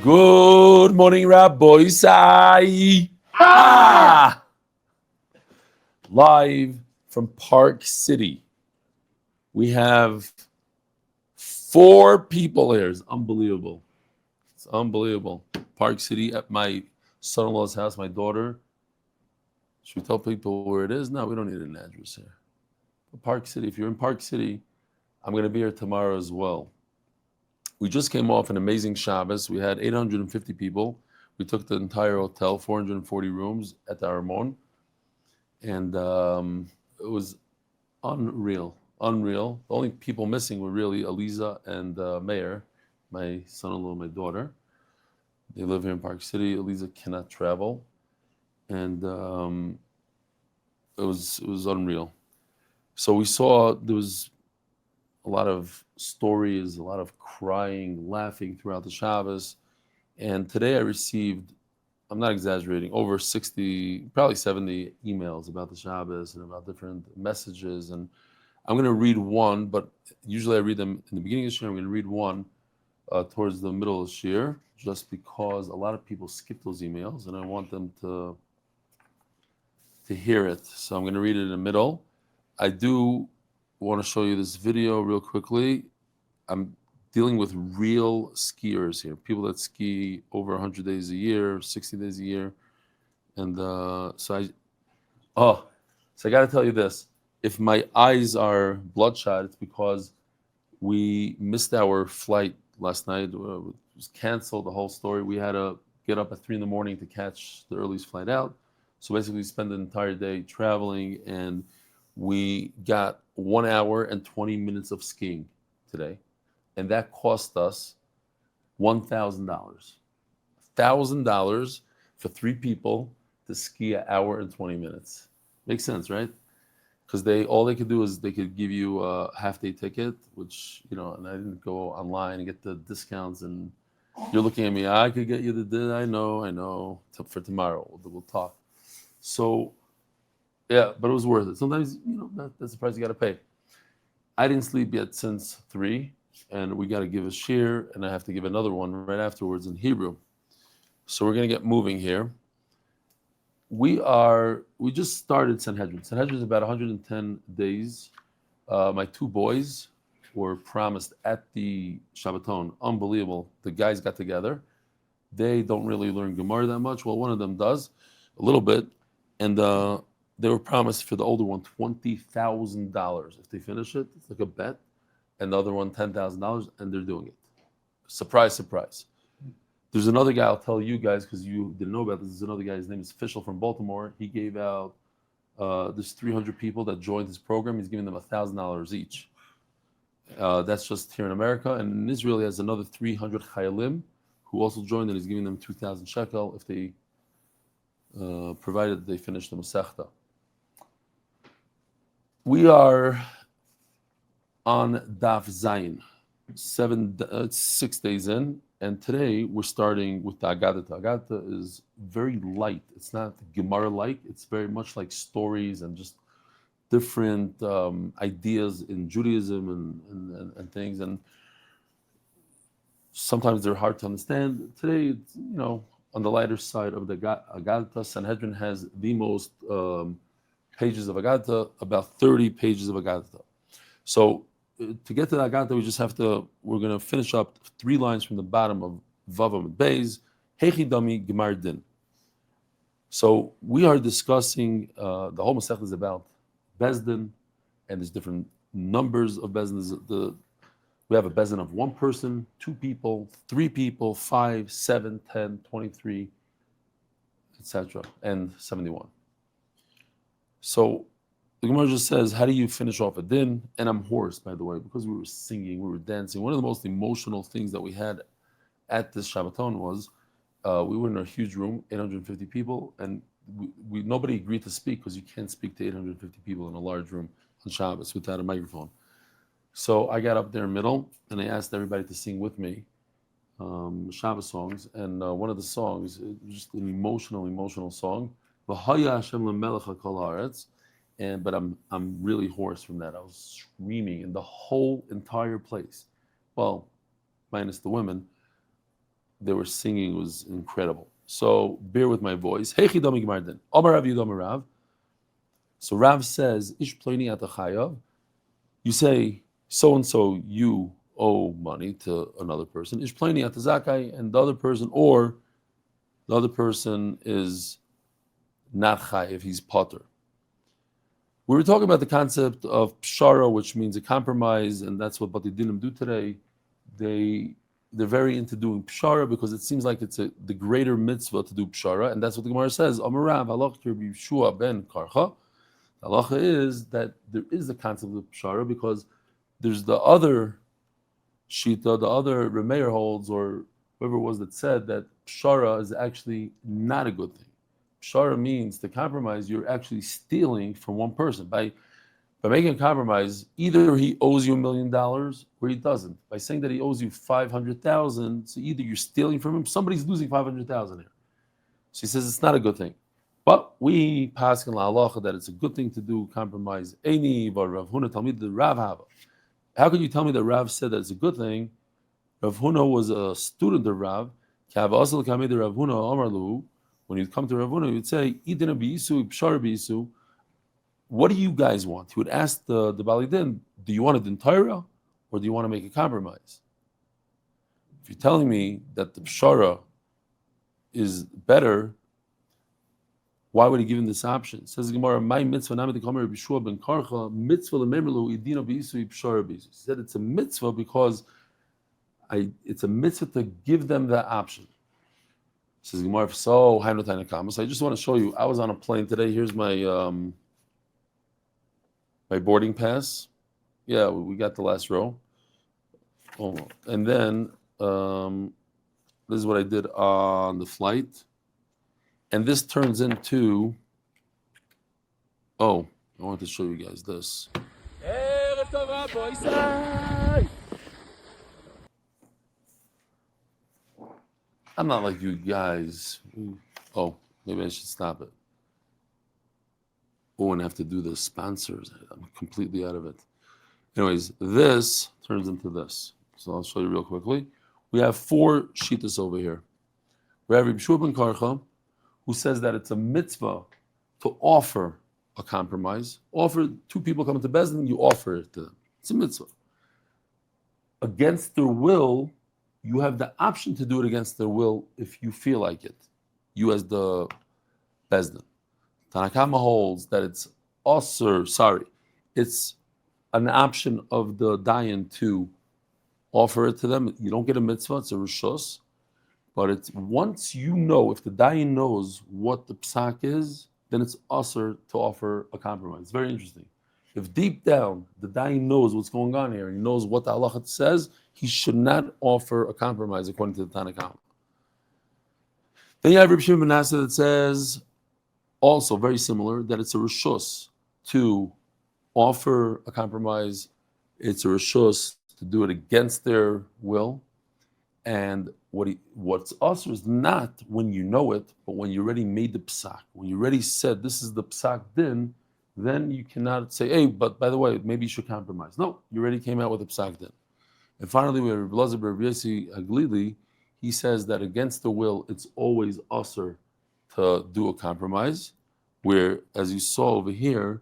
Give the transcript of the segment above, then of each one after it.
Good morning, Rabbi Sai. Live from Park City. We have 4 people here. It's unbelievable. It's unbelievable. Park City at my son-in-law's house, my daughter. Should we tell people where it is? No, we don't need an address here. But Park City, if you're in Park City, I'm going to be here tomorrow as well. We just came off an amazing Shabbos. We had 850 people. We took the entire hotel, 440 rooms at the Aramon. And it was unreal. The only people missing were really Eliza and Mayer, my son-in-law and my daughter. They live here in Park City. Eliza cannot travel. And it was unreal. So we saw there was a lot of stories, a lot of crying, laughing throughout the Shabbos. And today I received, I'm not exaggerating, over 60, probably 70 emails about the Shabbos and about different messages. And I'm going to read one, but usually I read them in the beginning of the year. I'm going to read one towards the middle of the year, just because a lot of people skip those emails and I want them to hear it. So I'm going to read it in the middle. I do want to show you this video real quickly. I'm dealing with real skiers here, people that ski over 100 days a year, 60 days a year. And so I got to tell you this. If my eyes are bloodshot, it's because we missed our flight last night. It was canceled, the whole story. We had to get up at 3 a.m. to catch the earliest flight out. So basically we spent the entire day traveling, and we got 1 hour and 20 minutes of skiing today. And that cost us $1,000. $1,000 for 3 people to ski an hour and 20 minutes. Makes sense, right? Because all they could do is they could give you a half-day ticket, which, and I didn't go online and get the discounts. And you're looking at me, I could get you I know, for tomorrow. We'll talk. So, yeah, but it was worth it. Sometimes, that's the price you got to pay. I didn't sleep yet since 3, and we got to give a shir, and I have to give another one right afterwards in Hebrew. So we're going to get moving here. We just started Sanhedrin. Sanhedrin is about 110 days. My 2 boys were promised at the Shabbaton. Unbelievable. The guys got together. They don't really learn Gemara that much. Well, one of them does a little bit. And they were promised for the older one $20,000 if they finish it. It's like a bet. And the other one $10,000, and they're doing it. Surprise, surprise. There's another guy, I'll tell you guys, because you didn't know about this. There's another guy, his name is Fischel from Baltimore. He gave out, there's 300 people that joined his program. He's giving them $1,000 each. That's just here in America. And in Israel, he has another 300 chayalim who also joined, and he's giving them 2,000 shekel if they, provided they finish the Masechta. We are on Daf Zayin, 6 days in, and today we're starting with the Agadah. Agadah is very light. It's not Gemara-like. It's very much like stories and just different ideas in Judaism and things. And sometimes they're hard to understand. Today, it's, on the lighter side of the Agadah. Sanhedrin has the most pages of Agadah, about 30 pages of Agadah. So to get to the Agadah, we're going to finish up 3 lines from the bottom of Vav Amud Beis, Hechi Dami Gemar Din. So we are discussing, the whole Masechta is about Bezdin, and there's different numbers of Bezdin. We have a Bezdin of 1 person, 2 people, 3 people, 5, 7, 10, 23, etc., and 71. So the Gemara just says, how do you finish off a din? And I'm hoarse, by the way, because we were singing, we were dancing. One of the most emotional things that we had at this Shabbaton was we were in a huge room, 850 people, and nobody agreed to speak because you can't speak to 850 people in a large room on Shabbos without a microphone. So I got up there in the middle, and I asked everybody to sing with me Shabbos songs. And one of the songs, it was just an emotional song. V'haya Hashem lemelech hakol haaretz. But I'm really hoarse from that. I was screaming in the whole entire place. Well, minus the women. they were singing was incredible. So bear with my voice. Heichi Dami Gmardin. Omar Rav Yudam Rav. So Rav says, Ish Pleni Atachayav. You say, so and so, you owe money to another person. Ish Pleni Atazakai, and the other person, or the other person is not chayiv, he's potter. We were talking about the concept of pshara, which means a compromise, and that's what Bati Dinim do today. They're very into doing pshara because it seems like it's the greater mitzvah to do pshara, and that's what the Gemara says. Amarav halach Yeshua ben Karcha. Halacha is that there is the concept of pshara because there's the other shita, the other Remeir holds, or whoever it was that said that pshara is actually not a good thing. Pshara means to compromise. You're actually stealing from one person by making a compromise. Either he owes you $1 million or he doesn't. By saying that he owes you 500,000, so either you're stealing from him, somebody's losing 500,000 here. So he says it's not a good thing. But we pass in la halacha that it's a good thing to do compromise. Eini bar Rav Huna talmid the Rav Hava. How can you tell me that Rav said that it's a good thing? Rav Huna was a student of Rav. Kav asal kamid Rav Huna amar lu. When you come to Rav Huna, you would say, Idina bi'isu, pshara bi'isu. What do you guys want? He would ask the Bali Din, do you want a din Torah or do you want to make a compromise? If you're telling me that the pshara is better, why would he give him this option? It says the Gemara, my mitzvah, nami the Cohn Refuah ben Karcha, mitzvah lememelu, idina bi'isu, pshara bi'isu. He said it's a mitzvah because it's a mitzvah to give them that option. Says Gemara, so Nechama. So I just want to show you. I was on a plane today. Here's my my boarding pass. Yeah, we got the last row. Oh, and then this is what I did on the flight, and this turns into. Oh, I want to show you guys this. I'm not like you guys. Oh, maybe I should stop it. Oh, and I have to do the sponsors. I'm completely out of it. Anyways, this turns into this. So I'll show you real quickly. We have 4 shitas over here. We have Shmuel ben Chaim, who says that it's a mitzvah to offer a compromise. Offer 2 people come to Bezdin, you offer it to them. It's a mitzvah. Against their will, you have the option to do it against their will if you feel like it. You as the Bezdin. Tanakama holds that it's it's an option of the dayan to offer it to them. You don't get a mitzvah, it's a rishos. But it's once you know, if the dayan knows what the psak is, then it's usher to offer a compromise. It's very interesting. If deep down the dayan knows what's going on here and he knows what the halacha says, he should not offer a compromise according to the Tanakh. Then you have Reb Shimon ben Nasser that says, also very similar, that it's a rishus to offer a compromise. It's a rishus to do it against their will. And what's also is not when you know it, but when you already made the psak. When you already said this is the psak din, then you cannot say, hey, but by the way, maybe you should compromise. No, you already came out with the psak din. And finally, we have Reb Elazar bar Yossi Haglili. He says that against the will, it's always usher to do a compromise, where, as you saw over here,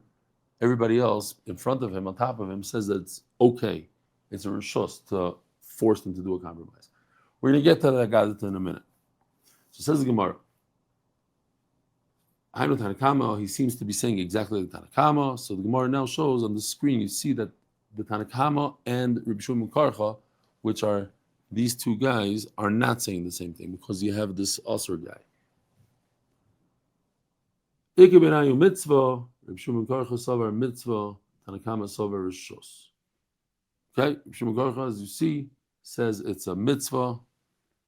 everybody else in front of him, on top of him, says that it's okay. It's a rishos to force them to do a compromise. We're going to get to that Gadita in a minute. So says the Gemara, Hainu Tanakama, he seems to be saying exactly like Tanakama. So the Gemara now shows on the screen, you see that the Tanakama and Reb Shimon ben Karcha, which are these 2 guys, are not saying the same thing because you have this Asr guy. Ike benayu mitzvah, Reb Shimon ben Karcha savar mitzvah, Tanakama savar rishos. Okay, Reb Shimon ben Karcha, as you see, says it's a mitzvah.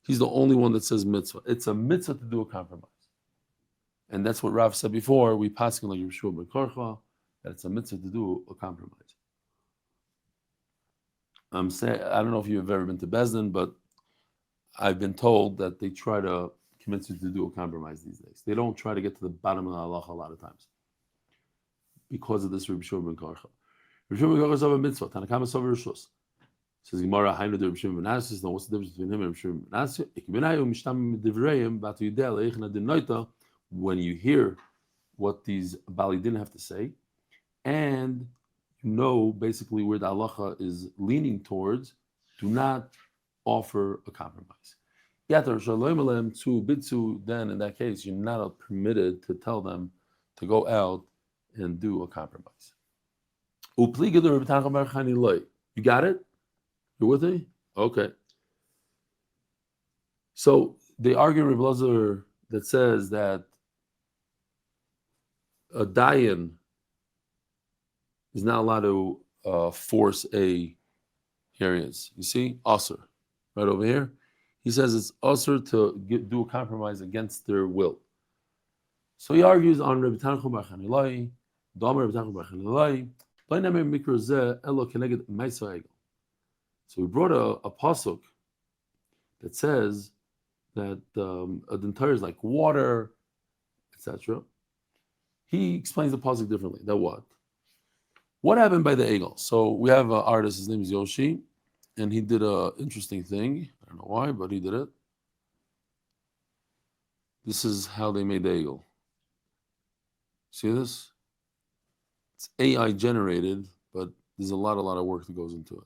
He's the only one that says mitzvah. It's a mitzvah to do a compromise. And that's what Rav said before. We pass like Reb Shimon ben Karcha, that it's a mitzvah to do a compromise. I'm saying, I don't know if you've ever been to Bezdin, but I've been told that they try to convince you to do a compromise these days. They don't try to get to the bottom of the halacha a lot of times because of this Reb Shimon ben Karcha. Reb Shimon ben Karcha is a mitzvah. Tanakama is a rishus. Says Gemara, Hainu de Reb Shimon ben Asis. Now, what's the difference between him and Reb Shimon ben Asis? When you hear what these Bali didn't have to say, and you know basically where the halacha is leaning towards, do not offer a compromise. Then in that case, you're not permitted to tell them to go out and do a compromise. You got it? You're with me? Okay. So they argue Reb Elazar that says that a dayan is not allowed to force a. Here he is. You see? Asr. Right over here. He says it's asr to do a compromise against their will. So he argues on Reb Tanchum bar Chanilai, Damar Reb Tanchum bar Chanilai, B'nei mikra zeh elo keneged ma'aseh egel. So we brought a pasuk that says that the entire is like water, etc. He explains the pasuk differently. That what? What happened by the egel? So we have an artist. His name is Yoshi, and he did an interesting thing. I don't know why, but he did it. This is how they made the egel. See this? It's AI generated, but there's a lot of work that goes into it.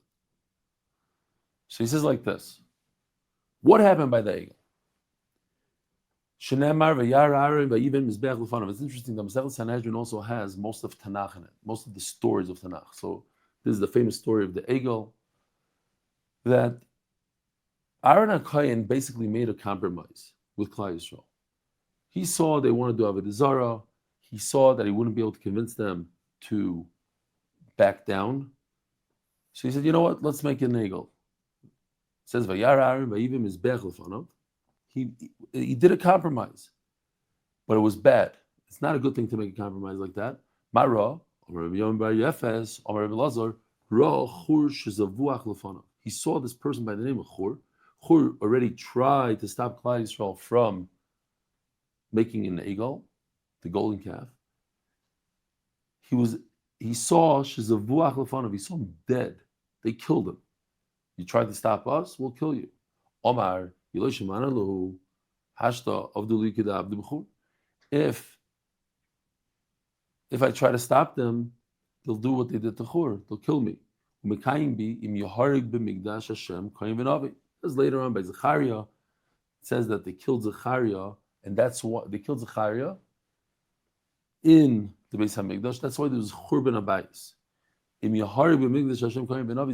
So he says like this. What happened by the egel? It's interesting that Masechet Sanhedrin also has most of Tanakh in it, most of the stories of Tanakh. So this is the famous story of the egel, that Aaron HaKohen basically made a compromise with Klal Yisrael. He saw they wanted to do Avodah Zarah. He saw that he wouldn't be able to convince them to back down. So he said, you know what, let's make an egel. It says, Vayar Aaron vayivim mizbeach lefanov. He did a compromise, but it was bad. It's not a good thing to make a compromise like that. He saw this person by the name of Chur. Chur already tried to stop Klal Yisrael from making an egel, the golden calf. He saw Shezavuach Lefanov. He saw him dead. They killed him. You tried to stop us, we'll kill you. Omar. If I try to stop them, they'll do what they did to Chur. They'll kill me. As later on by Zechariah, it says that they killed Zechariah, and that's what they killed Zechariah in the Beis HaMikdash. That's why there was Churban Abayis.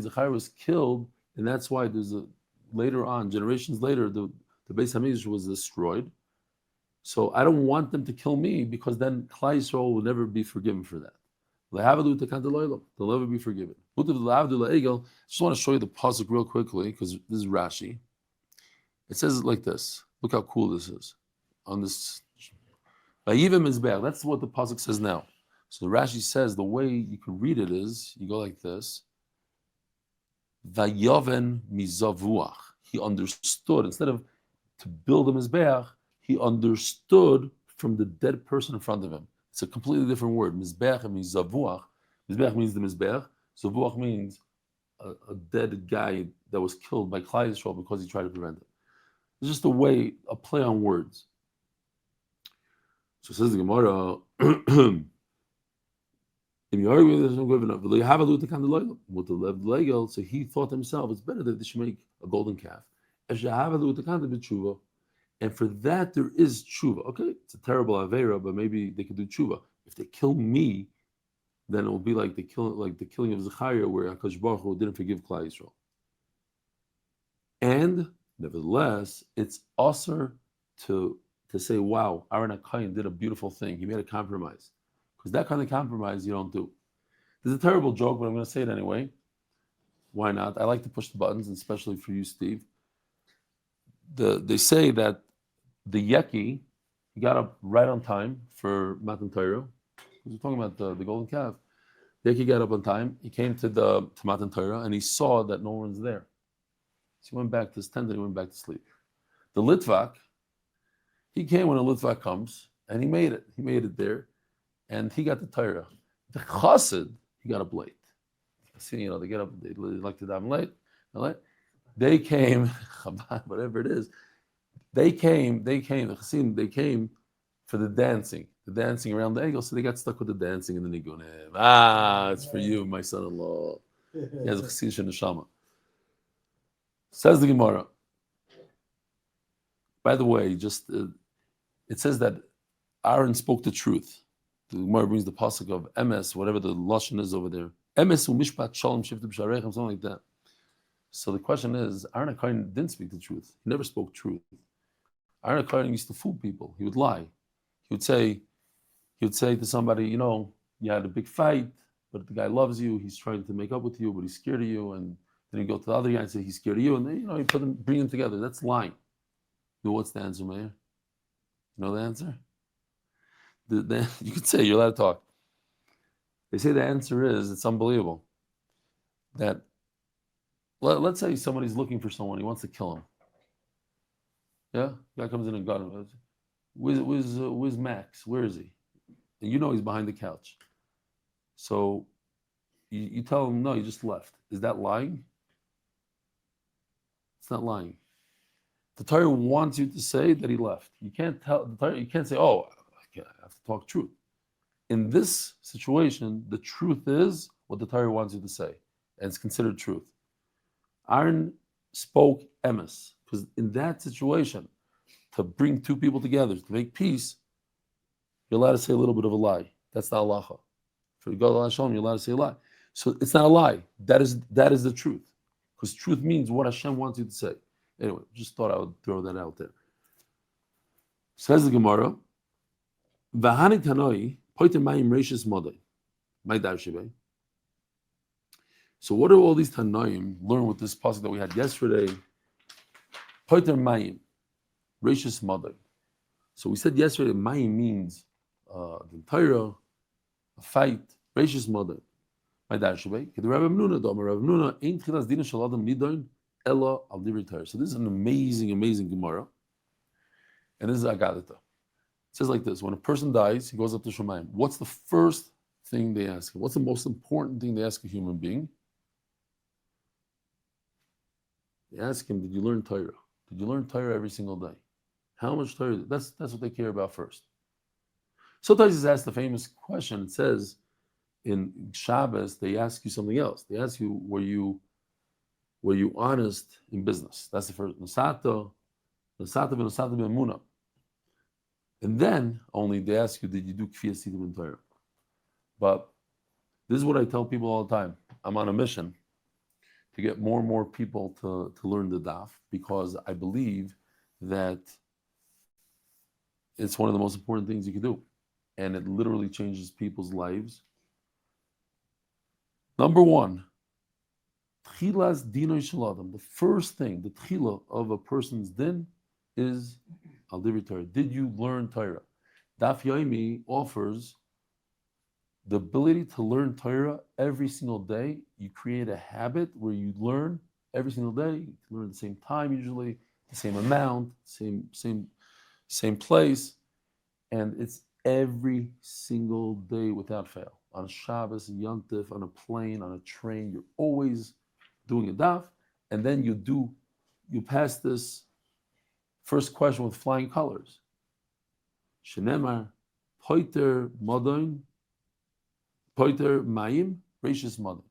Zechariah was killed, and that's why there's later on, generations later, the Beis HaMikdash was destroyed. So I don't want them to kill me, because then Klal Yisrael will never be forgiven for that. They'll never be forgiven. I just want to show you the pasuk real quickly, because this is Rashi. It says it like this. Look how cool this is. On this, that's what the pasuk says now. So Rashi says the way you can read it is, you go like this. Vayoven mizavuach. He understood, instead of to build a mizbeach, he understood from the dead person in front of him. It's a completely different word. Mizbeach means zavuach. Mizbeach means the mizbeach. Zavuach means a dead guy that was killed by Klal Yisrael because he tried to prevent it. It's just a play on words. So says the Gemara, so he thought to himself, it's better that they should make a golden calf. And for that there is tshuva. Okay, it's a terrible avera, but maybe they could do tshuva. If they kill me, then it will be like the killing of Zechariah, where HaKadosh Baruch Hu didn't forgive Klal Yisrael. And nevertheless, it's usher to say, wow, Aaron HaKohen did a beautiful thing. He made a compromise. Because that kind of compromise you don't do. There's a terrible joke, but I'm going to say it anyway. Why not? I like to push the buttons, especially for you, Steve. They say that the Yeki, he got up right on time for Matan Torah. We're talking about the golden calf. The Yeki got up on time. He came to Matan Torah, and he saw that no one's there. So he went back to his tent and he went back to sleep. The Litvak, he came when a Litvak comes, and he made it. He made it there, and he got the Torah. The Chassid, he got up late. See, they get up, they like to daven late. They came, whatever it is. The Chassidim, they came for the dancing around the egel, so they got stuck with the dancing in the nigunim. It's for you, my son-in-law. He has a Chassidish neshama. Says the Gemara. By the way, just it says that Aaron spoke the truth. The Gemara brings the pasuk of emes, whatever the lashon is over there. Emes umishpat shalom shiftu b'shareichem, something like that. So the question is, Aaron HaKohen didn't speak the truth. He never spoke truth. Aaron HaKohen used to fool people. He would lie. He would say to somebody, you had a big fight, but the guy loves you. He's trying to make up with you, but he's scared of you. And then you go to the other guy and say he's scared of you, and then you bring them together. That's lying. What's the answer, Mayor? You know the answer? You could say, you're allowed to talk. They say the answer is, it's unbelievable, that let's say somebody's looking for someone, he wants to kill him. Yeah? Guy comes in and got him. Where's Max? Where is he? And he's behind the couch. So you tell him, no, he just left. Is that lying? It's not lying. The Torah wants you to say that he left. You can't tell the Torah, you can't say, I have to talk truth. In this situation, the truth is what the Torah wants you to say, and it's considered truth. Aaron spoke emes, because in that situation, to bring two people together, to make peace, you're allowed to say a little bit of a lie. That's the halacha. For God Hashem, you're allowed to say a lie. So it's not a lie. That is the truth. Because truth means what Hashem wants you to say. Anyway, just thought I would throw that out there. Says the Gemara, V'hani tanoi poiter mayim reishis modai. My darshibay. So what do all these tanoim learn with this pasuk that we had yesterday? Poiter mayim reishis modai. So we said yesterday, mayim means the Torah, a fight, reishis modai. My darshibay. K'd Rabbi Mnuna domer. Rabbi Mnuna ain't chilas dina shel adam nidoin ella al divrei Torah. So this is an amazing Gemara, and this is Agadita. It says like this: when a person dies, he goes up to Shemayim. What's the first thing they ask him? What's the most important thing they ask a human being? They ask him, did you learn Torah? Did you learn Torah every single day? How much Torah? That's what they care about first. Sometimes he's asked the famous question. It says in Shabbos, they ask you something else. They ask you, were you honest in business? That's the first. Nasata b'emuna. And then only they ask you, did you do kfiyas sidim in Torah? But this is what I tell people all the time. I'm on a mission to get more and more people to learn the daf, because I believe that it's one of the most important things you can do. And it literally changes people's lives. Number one, tchilas dinoi shel adam. The first thing, the tchila of a person's din is al divrei Torah. Did you learn Torah? Daf Yomi offers the ability to learn Torah every single day. You create a habit where you learn every single day. You learn at the same time, usually the same amount, same place, and it's every single day without fail. On a Shabbos, Yom Tov, on a plane, on a train, you're always doing a daf, and then you pass this first question with flying colors. Shenemar, poiter modon, poiter mayim, reishis modon.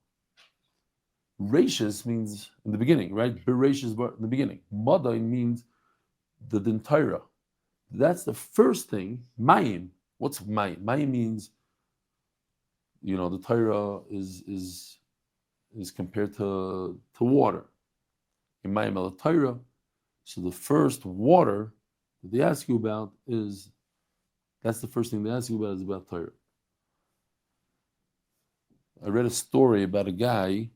Reishis means in the beginning, right? Bereishis in the beginning. Modon means the din Torah. That's the first thing. Mayim. What's mayim? Mayim means, the Torah is compared to water. In mayim el Torah. So the first water that they ask you about that's the first thing they ask you about is about Torah. I read a story about a guy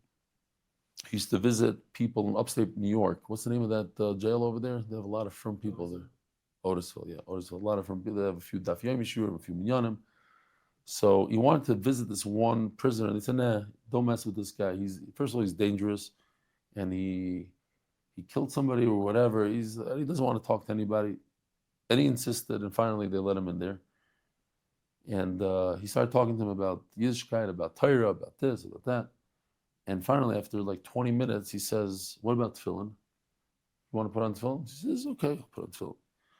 who used to visit people in upstate New York. What's the name of that jail over there? They have a lot of firm people there. Otisville, yeah. Otisville, a lot of firm people. They have a few Daf Yomi shurim, a few minyanim. So he wanted to visit this one prisoner, and he said, nah, don't mess with this guy. First of all, he's dangerous, and he killed somebody or whatever. He doesn't want to talk to anybody. And he insisted, and finally they let him in there. And he started talking to him about Yiddishkeit, about Torah, about this, about that. And finally, after like 20 minutes, he says, "What about tefillin? You want to put on tefillin?" He says, "Okay, I'll put on tefillin."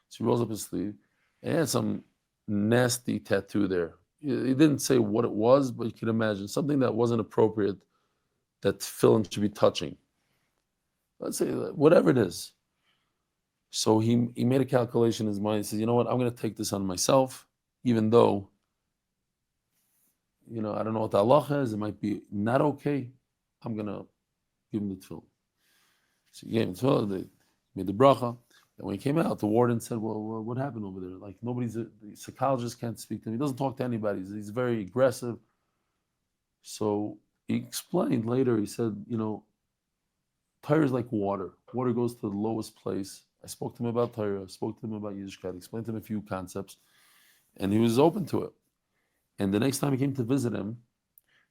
So he rolls up his sleeve, and he had some nasty tattoo there. He didn't say what it was, but you can imagine something that wasn't appropriate that tefillin should be touching. Let's say whatever it is. So he made a calculation in his mind. He says, "You know what? I'm going to take this on myself, even though, I don't know what the halacha is. It might be not okay. I'm going to give him the tefillin." So he gave him the tefillin. They made the bracha. And when he came out, the warden said, "Well, what happened over there? Like the psychologist can't speak to him. He doesn't talk to anybody. He's very aggressive." So he explained later. He said, Torah is like water. Water goes to the lowest place. I spoke to him about Torah. I spoke to him about Yiddishkeit. Explained to him a few concepts, and he was open to it. And the next time he came to visit him,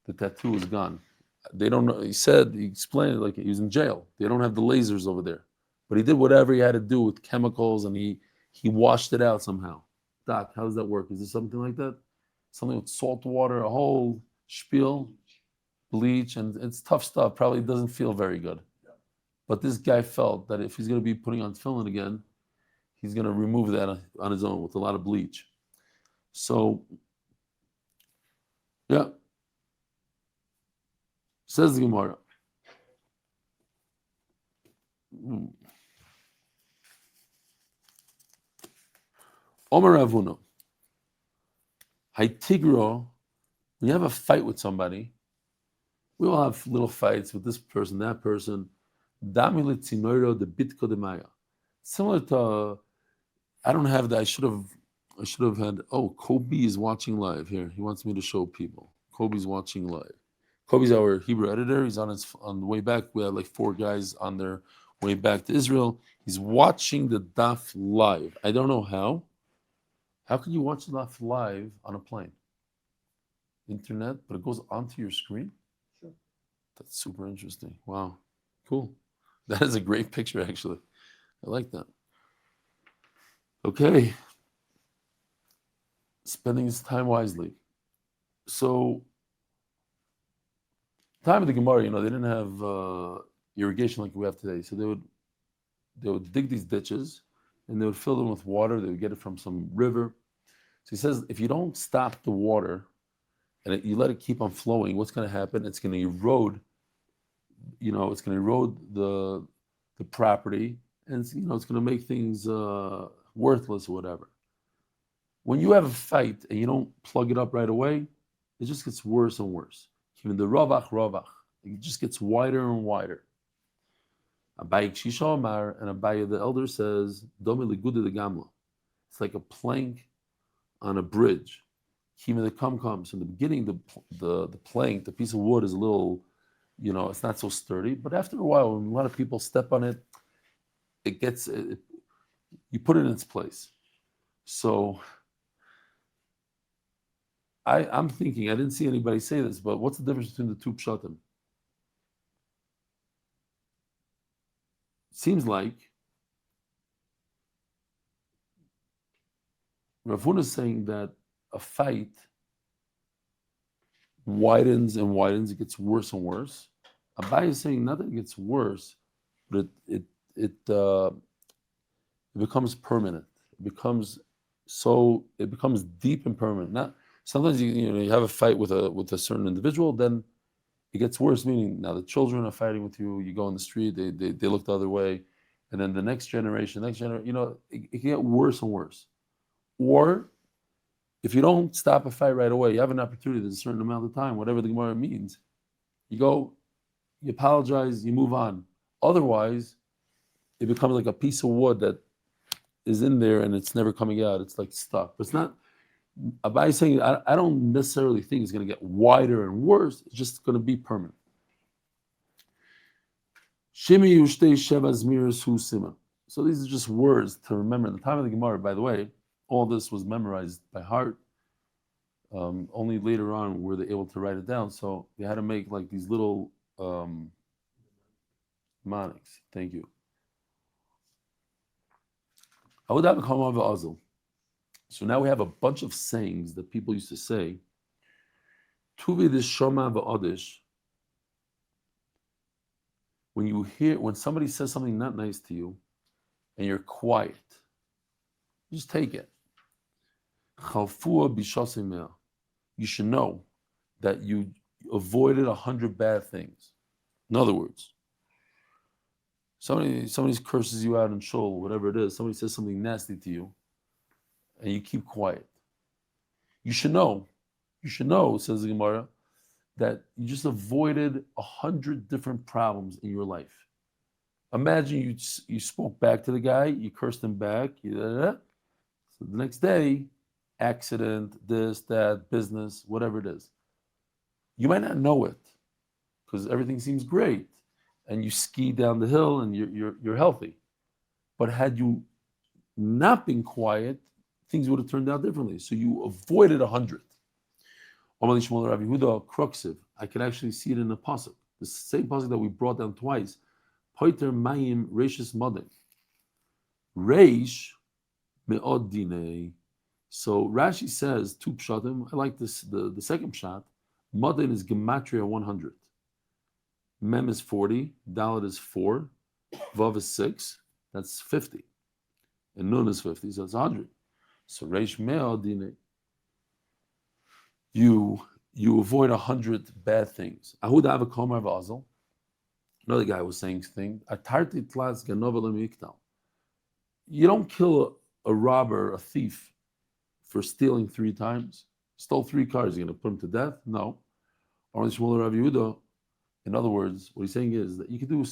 the tattoo was gone. They don't know. He explained like he was in jail. They don't have the lasers over there, but he did whatever he had to do with chemicals, and he washed it out somehow. Doc, how does that work? Is there something like that? Something with salt water, a whole spiel, bleach, and it's tough stuff. Probably doesn't feel very good. But this guy felt that if he's going to be putting on tefillin again, he's going to remove that on his own with a lot of bleach. So, yeah. Says the Gemara. Omer Avuna. Haitigro, when you have a fight with somebody, we all have little fights with this person, that person. Similar to, I don't have that. I should have had. Oh, Kobe is watching live here. He wants me to show people. Kobe's watching live. Kobe's our Hebrew editor. He's on the way back. We had like 4 guys on their way back to Israel. He's watching the Daf live. I don't know how. How can you watch the Daf live on a plane? Internet, but it goes onto your screen? Sure. That's super interesting. Wow. Cool. That is a great picture, actually. I like that. Okay. Spending his time wisely. So, time of the Gemara, they didn't have irrigation like we have today. So they would dig these ditches and they would fill them with water. They would get it from some river. So he says, if you don't stop the water and you let it keep on flowing, what's going to happen? It's going to erode. It's going to erode the property, and it's going to make things worthless or whatever. When you have a fight and you don't plug it up right away, it just gets worse and worse. Even the ravach, it just gets wider and wider. Abaye Kshisha Amar, and Abaye the elder says, Domi Liguda the Gamla. It's like a plank on a bridge. Kima the comes in the beginning, the plank, the piece of wood is a little, it's not so sturdy. But after a while, when a lot of people step on it, you put it in its place. So I'm thinking, I didn't see anybody say this, but what's the difference between the two pshatim? It seems like Rav Huna is saying that a fight widens and widens, it gets worse and worse. Abaye is saying not that it gets worse, but it becomes permanent. It becomes deep and permanent. Not sometimes you have a fight with a certain individual, then it gets worse. Meaning now the children are fighting with you. You go on the street, they look the other way, and then the next generation, it can get worse and worse. Or if you don't stop a fight right away, you have an opportunity. There's a certain amount of time, whatever the Gemara means. You go, you apologize, you move on. Otherwise, it becomes like a piece of wood that is in there and it's never coming out. It's like stuck. But it's not. Abaye saying I don't necessarily think it's going to get wider and worse. It's just going to be permanent. Shemi Ushtei Sheva Zmiris Hu Sima. So these are just words to remember. In the time of the Gemara, by the way, all this was memorized by heart. Only later on were they able to write it down. So they had to make like these little mnemonics. Thank you. So now we have a bunch of sayings that people used to say. Tuvi the Shoma v'Odish. when somebody says something not nice to you, and you're quiet, just take it. You should know that you avoided 100 bad things. In other words, somebody curses you out in shul, whatever it is, somebody says something nasty to you, and you keep quiet. You should know, says the Gemara, that you just avoided 100 different problems in your life. Imagine you spoke back to the guy, you cursed him back, so the next day, accident, this, that, business, whatever it is. You might not know it because everything seems great, and you ski down the hill and you're healthy. But had you not been quiet, things would have turned out differently. So you avoided 100. I can actually see it in the pasuk, the same pasuk that we brought down twice. Poiter mayim reishis madin. Reish me'od dinei. So Rashi says two pshatim. I like this. The second pshat. Madin is gematria 100. Mem is 40. Dalet is 4. Vav is 6. That's 50. And Nun is 50. So it's 100. So Reish me'od dinei. You avoid 100 bad things. Ahud avakomar v'azal. Another guy was saying thing. Atarti tlas ganova lemiktal. You don't kill a robber, a thief, for stealing 3 times. Stole 3 cars. You're going to put him to death? No. In other words, what he's saying is that you can do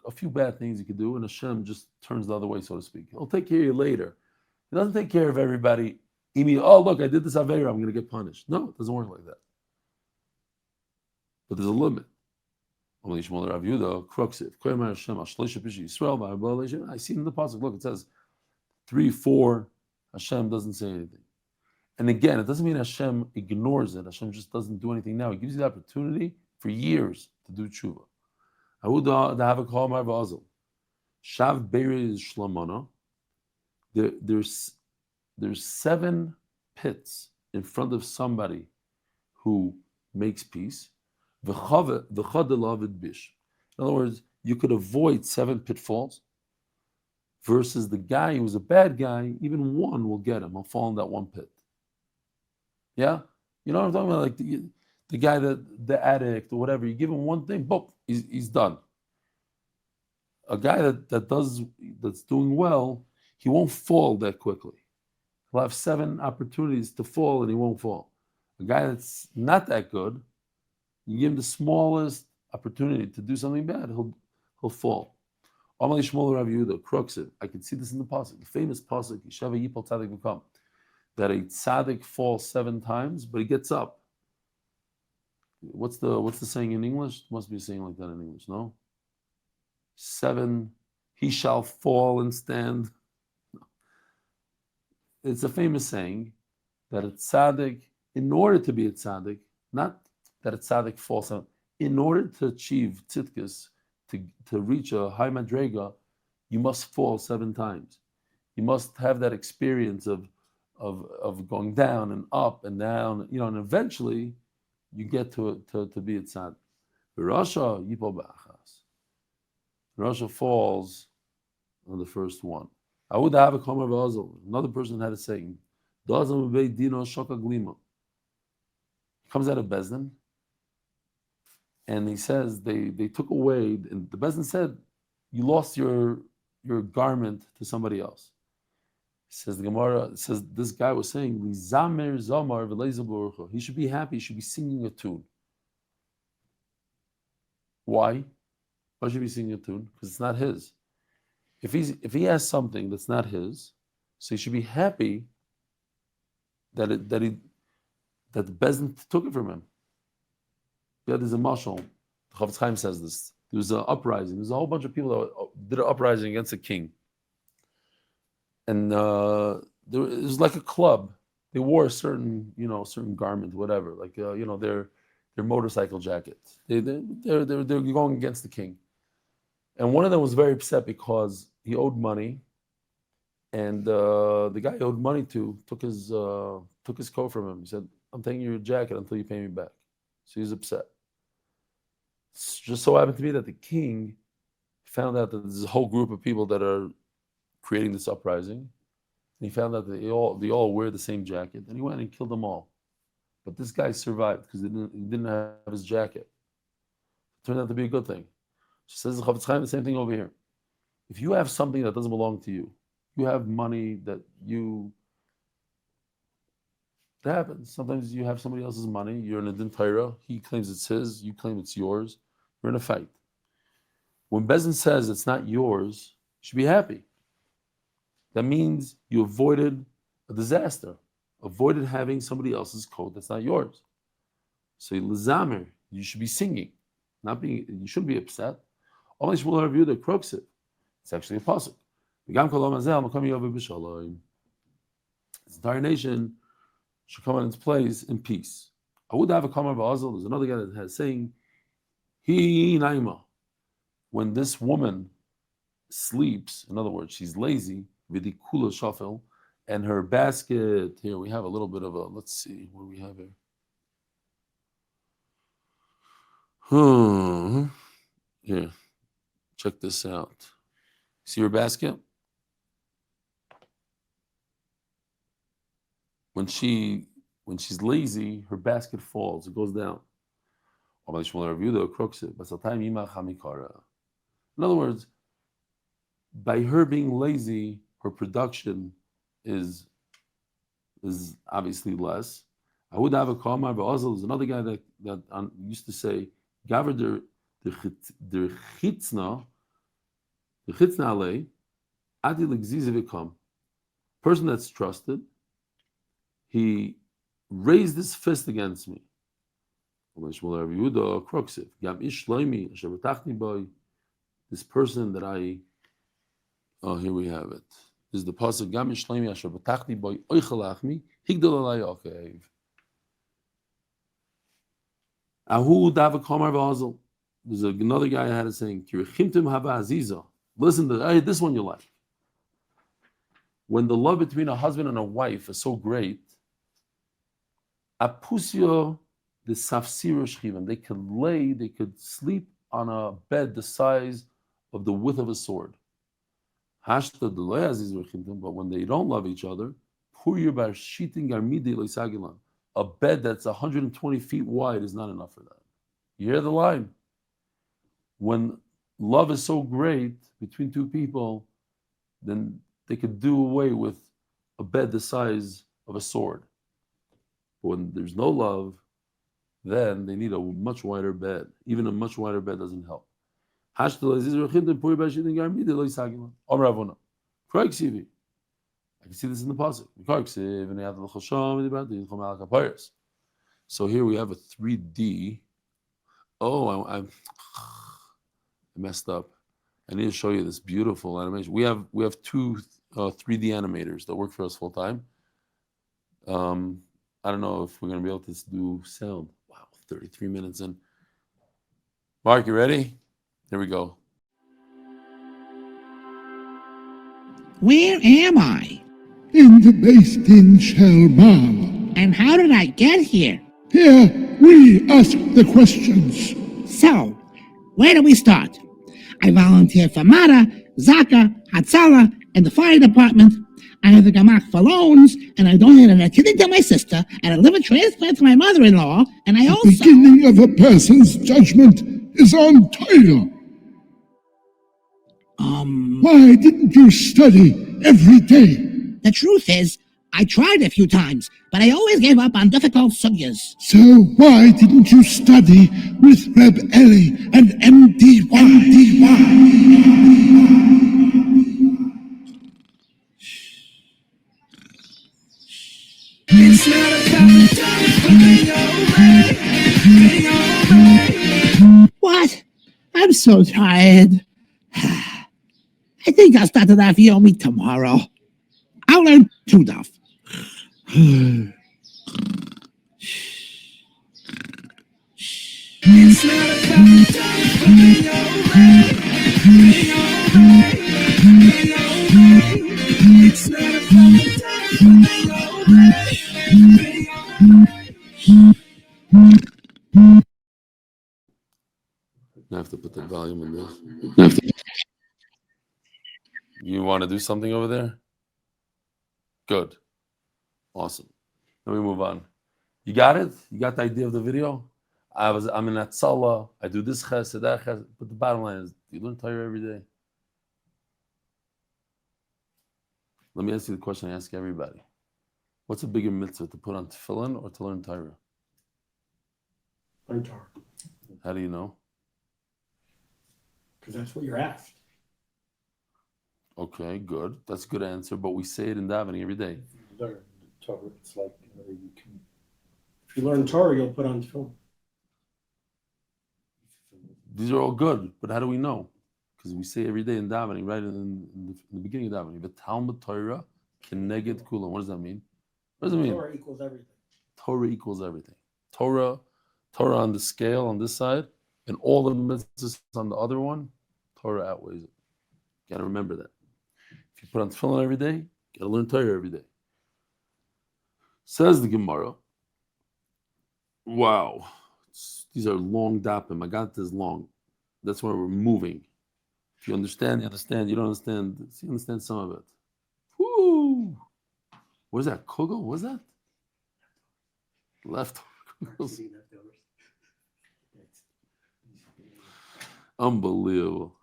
a few bad things you can do, and Hashem just turns the other way, so to speak. He'll take care of you later. He doesn't take care of everybody. Oh, look, I did this Aveira, I'm going to get punished. No, it doesn't work like that. But there's a limit. I see in the pasuk. Look, it says 3, 4. Hashem doesn't say anything. And again, it doesn't mean Hashem ignores it. Hashem just doesn't do anything now. He gives you the opportunity for years to do tshuva. There's 7 pits in front of somebody who makes peace. In other words, you could avoid 7 pitfalls versus the guy who was a bad guy, even 1 will get him. He'll fall in that 1 pit. Yeah? You know what I'm talking about? Like the guy, the addict or whatever, you give him 1 thing, boom, he's done. A guy that's doing well, he won't fall that quickly. He'll have 7 opportunities to fall and he won't fall. A guy that's not that good, you give him the smallest opportunity to do something bad, he'll fall. I can see this in the pasuk, the famous pasuk, that a tzaddik falls 7 times, but he gets up. What's the saying in English? Must be a saying like that in English, no? 7, he shall fall and stand. It's a famous saying that a tzaddik, in order to be a tzaddik, not that a tzaddik falls out, in order to achieve tzidkus, to reach a high madrega, you must fall 7 times. You must have that experience of going down and up and down, and eventually you get to be a tzaddik. Rasha yipol ba'achas. Rasha falls on the first one. I would have a komer v'azal. Another person had a saying, "Dazam b'beit dino shoka glima." He comes out of Bezdin, and he says they took away, and the Bezdin said, "You lost your garment to somebody else." Says the Gemara, says this guy was saying, "Lizamer zamar v'leizel baruch." He should be happy. He should be singing a tune. Why? Why should he be singing a tune? Because it's not his. If he has something that's not his, so he should be happy that the Bezdin took it from him. Yeah, there's a mashal. The Chofetz Chaim says this. There was an uprising. There's a whole bunch of people that did an uprising against a king. And it was like a club. They wore a certain garment, whatever, like their motorcycle jackets. They're going against the king. And one of them was very upset because he owed money, and the guy he owed money to took his coat from him. He said, "I'm taking your jacket until you pay me back." So he's upset. It's just so happened to be that the king He found out that there's a whole group of people that are creating this uprising. And he found out that they all wear the same jacket. And he went and killed them all. But this guy survived because he didn't have his jacket. It turned out to be a good thing. She says the same thing over here. If you have something that doesn't belong to you, you have money that happens. Sometimes you have somebody else's money. You're in a din Torah. He claims it's his. You claim it's yours. You're in a fight. When Bezin says it's not yours, you should be happy. That means you avoided a disaster. Avoided having somebody else's coat that's not yours. So Lizamer, you should be singing. You shouldn't be upset. Only Shmuel review the Kroksit. It's actually a pasuk. This entire nation should come in its place in peace. I would have a kamar ba'azal. There's another guy that has saying, he naima. When this woman sleeps, in other words, she's lazy, vidikula shafel, and her basket, here we have a little bit of a, let's see, what do we have here? Here, check this out. See her basket? When she's lazy, her basket falls, it goes down. In other words, by her being lazy, her production is obviously less. I would have a kamar, but also there's another guy that used to say, Gaver der chitzna alei, adi l'gzize v'kam. Person that's trusted, he raised his fist against me. This person that here we have it. This is the pasuk Gam Shelaima asher b'tachti boy oichel achmi higdol alay okev. Ahu dav kamar v'azal. There's another guy I had it saying kirechimtim haba aziza. Listen to this one you like. When the love between a husband and a wife is so great, apusio the safsiro shchivam. They could sleep on a bed the size of the width of a sword. But when they don't love each other, a bed that's 120 feet wide is not enough for that. You hear the line? When love is so great between two people, then they could do away with a bed the size of a sword. But when there's no love, then they need a much wider bed. Even a much wider bed doesn't help. I can see this in the pasuk. So here we have a 3D. Oh, I messed up. I need to show you this beautiful animation. We have two 3D animators that work for us full time. I don't know if we're going to be able to do sound. Wow, 33 minutes in. Mark, you ready? Here we go. Where am I? In the Beis Din Shelma. And how did I get here? Here we ask the questions. So, where do we start? I volunteer for Mara, Zaka, Hatzala, and the fire department. I have a gamach for loans, and I donated a kidney to my sister, and I liver transplant to my mother-in-law, and I also... The beginning of a person's judgment is on Torah. Why didn't you study every day? The truth is, I tried a few times, but I always gave up on difficult sugyas. So why didn't you study with Reb Eli and MDY? It's not about time. What? I'm so tired. I think I'll start the Daf Yomi tomorrow. I'll learn 2 daf. It's not about It's not I have to put the volume in there. You want to do something over there? Good. Awesome. Let me move on. You got it? You got the idea of the video? I'm in Atzala. I do this chesed, that chesed. But the bottom line is, you learn Torah every day. Let me ask you the question I ask everybody. What's a bigger mitzvah, to put on tefillin or to learn Torah? Learn Torah. How do you know? Because that's what you're asked. Okay, good. That's a good answer. But we say it in davening every day. If you learn Torah, it's like you can. If you learn Torah, you'll put on tefillin. These are all good, but how do we know? Because we say every day in davening, right in the beginning of davening, the Talmud Torah keneged kulam. What does that mean? What does it mean? Torah equals everything. Torah equals everything. Torah on the scale on this side, and all the mitzvahs on the other one, Torah outweighs it. You got to remember that. If you put on tefillin every day, you got to learn Torah every day. Says the Gemara. Wow, these are long dapim. I got this long. That's why we're moving. If you understand, you understand. You don't understand, you understand some of it. Woo! What is that? Kugel? What's that? Leftovers. Unbelievable.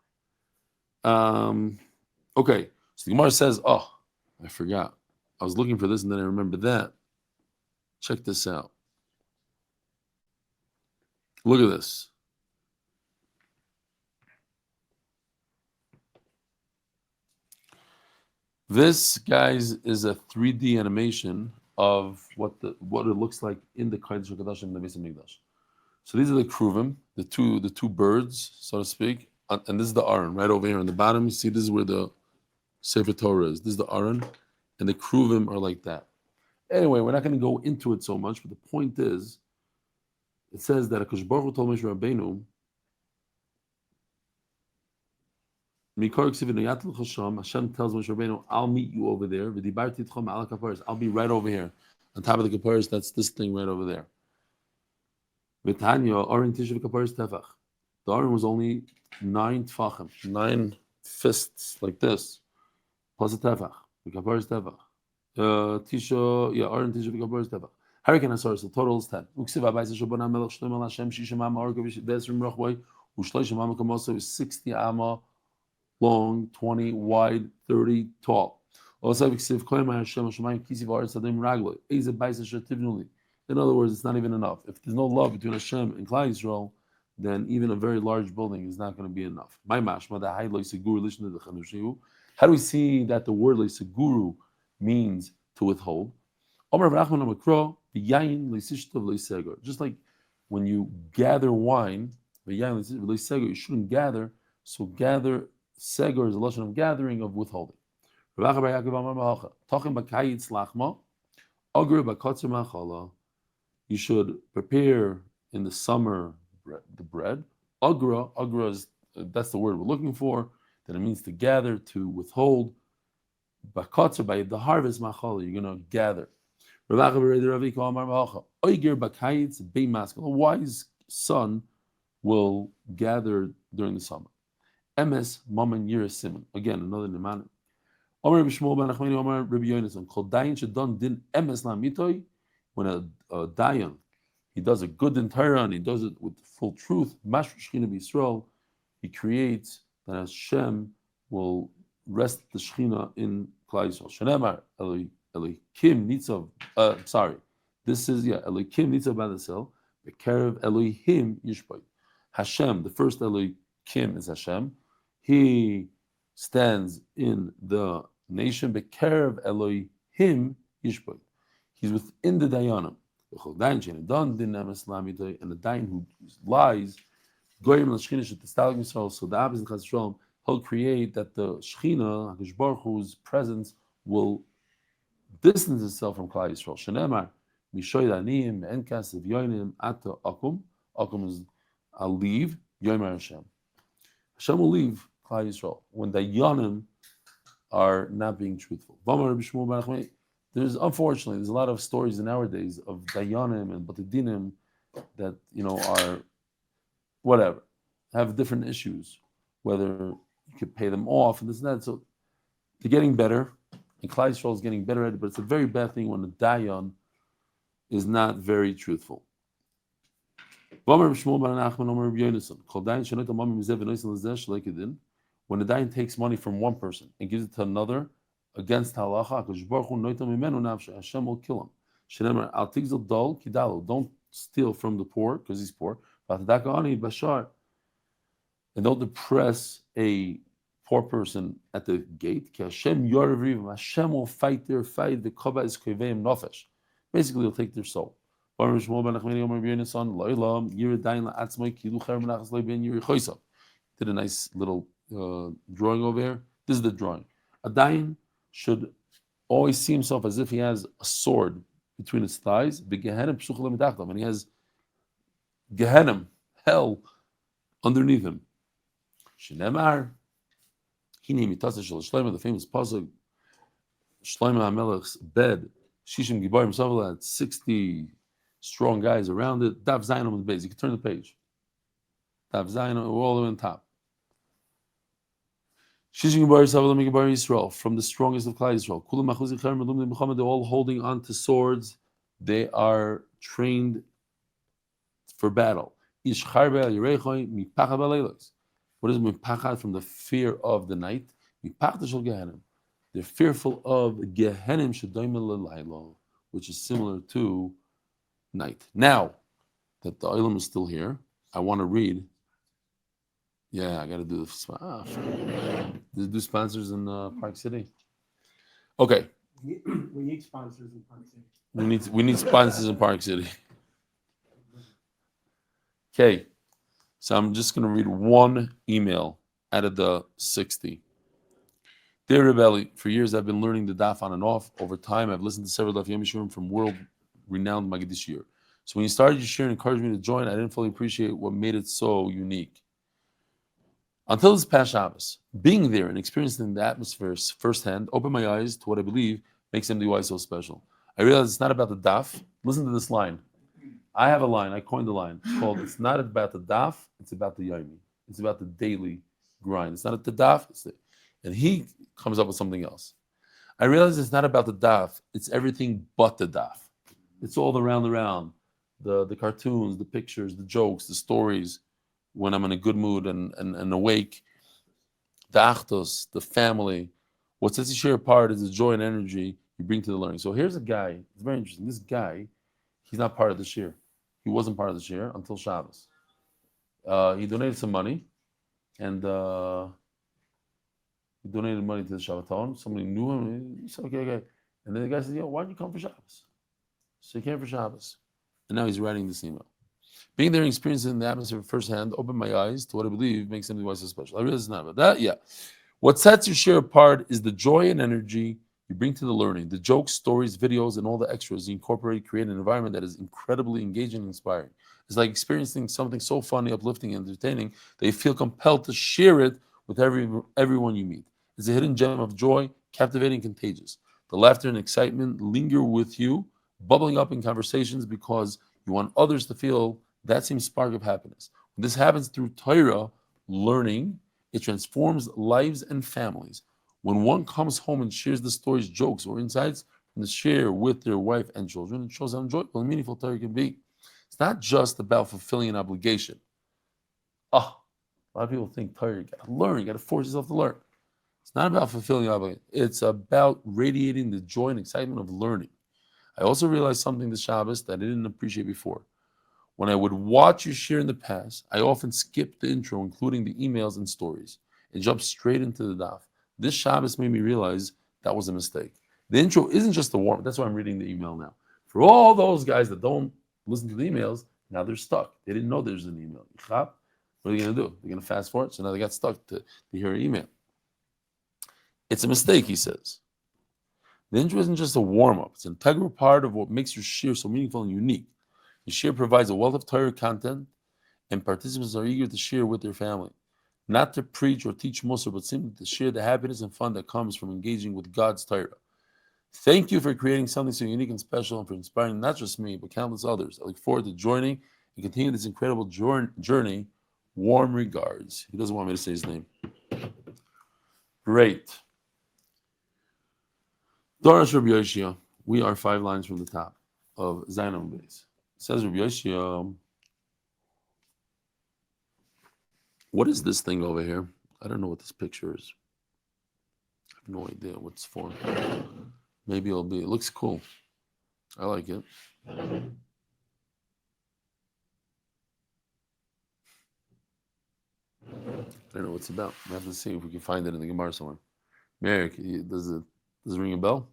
Okay, so the Gemara says, oh, I forgot. I was looking for this and then I remembered that. Check this out. Look at this. This, guys, is a 3D animation of what it looks like in the Kodesh HaKadoshim in the Beis Hamikdash. So these are the kruvim, the two birds, so to speak, and this is the aron right over here on the bottom. You see, this is where the Sefer Torah is. This is the aron, and the kruvim are like that. Anyway, we're not going to go into it so much, but the point is, it says that HaKadosh Baruch Hu told Moshe Rabbeinu, Hashem tells Moshe Rabbeinu, I'll meet you over there. I'll be right over here. On top of the kaparis, that's this thing right over there. The aron was only 9 tefachim, 9 fists like this, plus a tefach. The kaparis tefach. Aron tisha v'kaparis tefach. Hurricane Asar, so total is 10. Is 60 amma long, 20 wide, 30 tall. In other words, it's not even enough. If there's no love between Hashem and Klal Yisrael, then even a very large building is not going to be enough. How do we see that the word Leiseguru means to withhold? Just like when you gather wine, you shouldn't gather, so gather. Segur is a lesson of gathering, of withholding. You should prepare in the summer the bread. Agra is, that's the word we're looking for. Then it means to gather, to withhold. By the harvest, you're going to gather. A wise son will gather during the summer. MS Maman Yirasimon. Again, another Nemanim. Omer Shmuel Ben Chaim, Omer Rabbi Yonason. Kol Dayan Shadon Din MS Lamitoy. When a Dayan, he does a good in Torah and he does it with full truth. Mashra Shechina B'Yisrael. He creates that Hashem will rest the Shechina in Klal Yisrael. Shenemar Elohim Nitzav. This is Elohim Nitzav B'Adasel. Bekerev Elohim Yishpay. Hashem, the first Elohim is Hashem. He stands in the nation. Bekerev Elohim Yishpay. He's within the Dayanim. And the Dayan who lies, so the opposite Chas he'll create that the Shechina, HaKadosh Baruch Hu's presence, will distance itself from Klal Yisrael. Shenemar, Mishoy Daniyim, Enkas, Evyonim, Ata, Akum. Akum is, I'll leave, Yomer Hashem. Hashem will leave Klal Yisrael when the Dayanim are not being truthful. There's, unfortunately, there's a lot of stories nowadays of Dayanim and Batadinim that, are whatever, have different issues, whether you could pay them off and this and that. So They're getting better, and Klal Yisrael is getting better at it, but it's a very bad thing when the dayan is not very truthful. When the dayan takes money from one person and gives it to another against halacha, Hashem will kill him. Don't steal from the poor because he's poor. And don't depress a poor person at the gate. Hashem will fight their fight. Basically, he'll take their soul. Did a nice little drawing over here. This is the drawing. A dayan should always see himself as if he has a sword between his thighs, and he has Gehenim, hell, underneath him. Shelaima, the famous pasuk, Shelaima HaMelech's bed, Shishim Gibarim Savala had 60 strong guys around it. Daf Zayin on the base. You can turn the page. Daf Zayin, we're all the way on top. Shishim Gibarim Savala Gibarim Yisrael, from the strongest of Klal Yisrael. Kulam Machuzi Cherem Medum Nechama, they're all holding on to swords. They are trained for battle. What is mipachad? From the fear of the night? They're fearful of Gehenim, which is similar to night. Now that the Olam is still here, I want to read. Yeah, I got to do the do sponsors in Park City. Okay. We need sponsors in Park City. We need sponsors in Park City. Okay, so I'm just going to read one email out of the 60. Dear Rebelli, for years I've been learning the daf on and off. Over time, I've listened to several Daf Yomi shurim from world-renowned Magidish year. So when you started your share and encouraged me to join, I didn't fully appreciate what made it so unique. Until this past Shabbos, being there and experiencing the atmosphere firsthand opened my eyes to what I believe makes MDY so special. I realized it's not about the daf. Listen to this line. I have a line, I coined the line. It's called, it's not about the daf, it's about the yomi. It's about the daily grind. It's not the daf, and he comes up with something else. I realize it's not about the daf, it's everything but the daf. It's all around, the cartoons, the pictures, the jokes, the stories, when I'm in a good mood and awake, the achtos, the family. What sets you share apart is the joy and energy you bring to the learning. So here's a guy, it's very interesting. This guy, he's not part of the shir. He wasn't part of the shir until Shabbos. He donated some money, and he donated money to the Shabbaton. Somebody knew him. He said, okay. And then the guy said, why don't you come for Shabbos? So he came for Shabbos. And now he's writing this email. Being there and experiencing the atmosphere firsthand opened my eyes to what I believe makes MDY so special. I realize it's not about that. Yeah. What sets your share apart is the joy and energy you bring to the learning, the jokes, stories, videos, and all the extras you incorporate, create an environment that is incredibly engaging and inspiring. It's like experiencing something so funny, uplifting, and entertaining that you feel compelled to share it with everyone you meet. It's a hidden gem of joy, captivating, contagious. The laughter and excitement linger with you, bubbling up in conversations because you want others to feel that same spark of happiness. When this happens through Torah learning, it transforms lives and families. When one comes home and shares the stories, jokes, or insights from the share with their wife and children, it shows how enjoyable and meaningful Torah can be. It's not just about fulfilling an obligation. A lot of people think Torah, you got to learn, you got to force yourself to learn. It's not about fulfilling an obligation. It's about radiating the joy and excitement of learning. I also realized something this Shabbos that I didn't appreciate before. When I would watch you share in the past, I often skipped the intro, including the emails and stories, and jumped straight into the daf. This Shabbos made me realize that was a mistake. The intro isn't just a warm. That's why I'm reading the email now. For all those guys that don't listen to the emails, now they're stuck. They didn't know there's an email. What are they going to do? They're going to fast forward. So now they got stuck to hear an email. It's a mistake, he says. The intro isn't just a warm-up. It's an integral part of what makes your shir so meaningful and unique. The shir provides a wealth of Torah content, and participants are eager to share with their family. Not to preach or teach Mussar, but simply to share the happiness and fun that comes from engaging with God's Torah. Thank you for creating something so unique and special and for inspiring not just me, but countless others. I look forward to joining and continue this incredible journey. Warm regards. He doesn't want me to say his name. Great. Darash Rabbi Yoshia. We are 5 lines from the top of Zayin Amud Beis. Says Rabbi Yoshia, what is this thing over here? I don't know what this picture is. I have no idea what it's for. Maybe it looks cool. I like it. I don't know what it's about. We have to see if we can find it in the Gemara somewhere. Mair, does it ring a bell?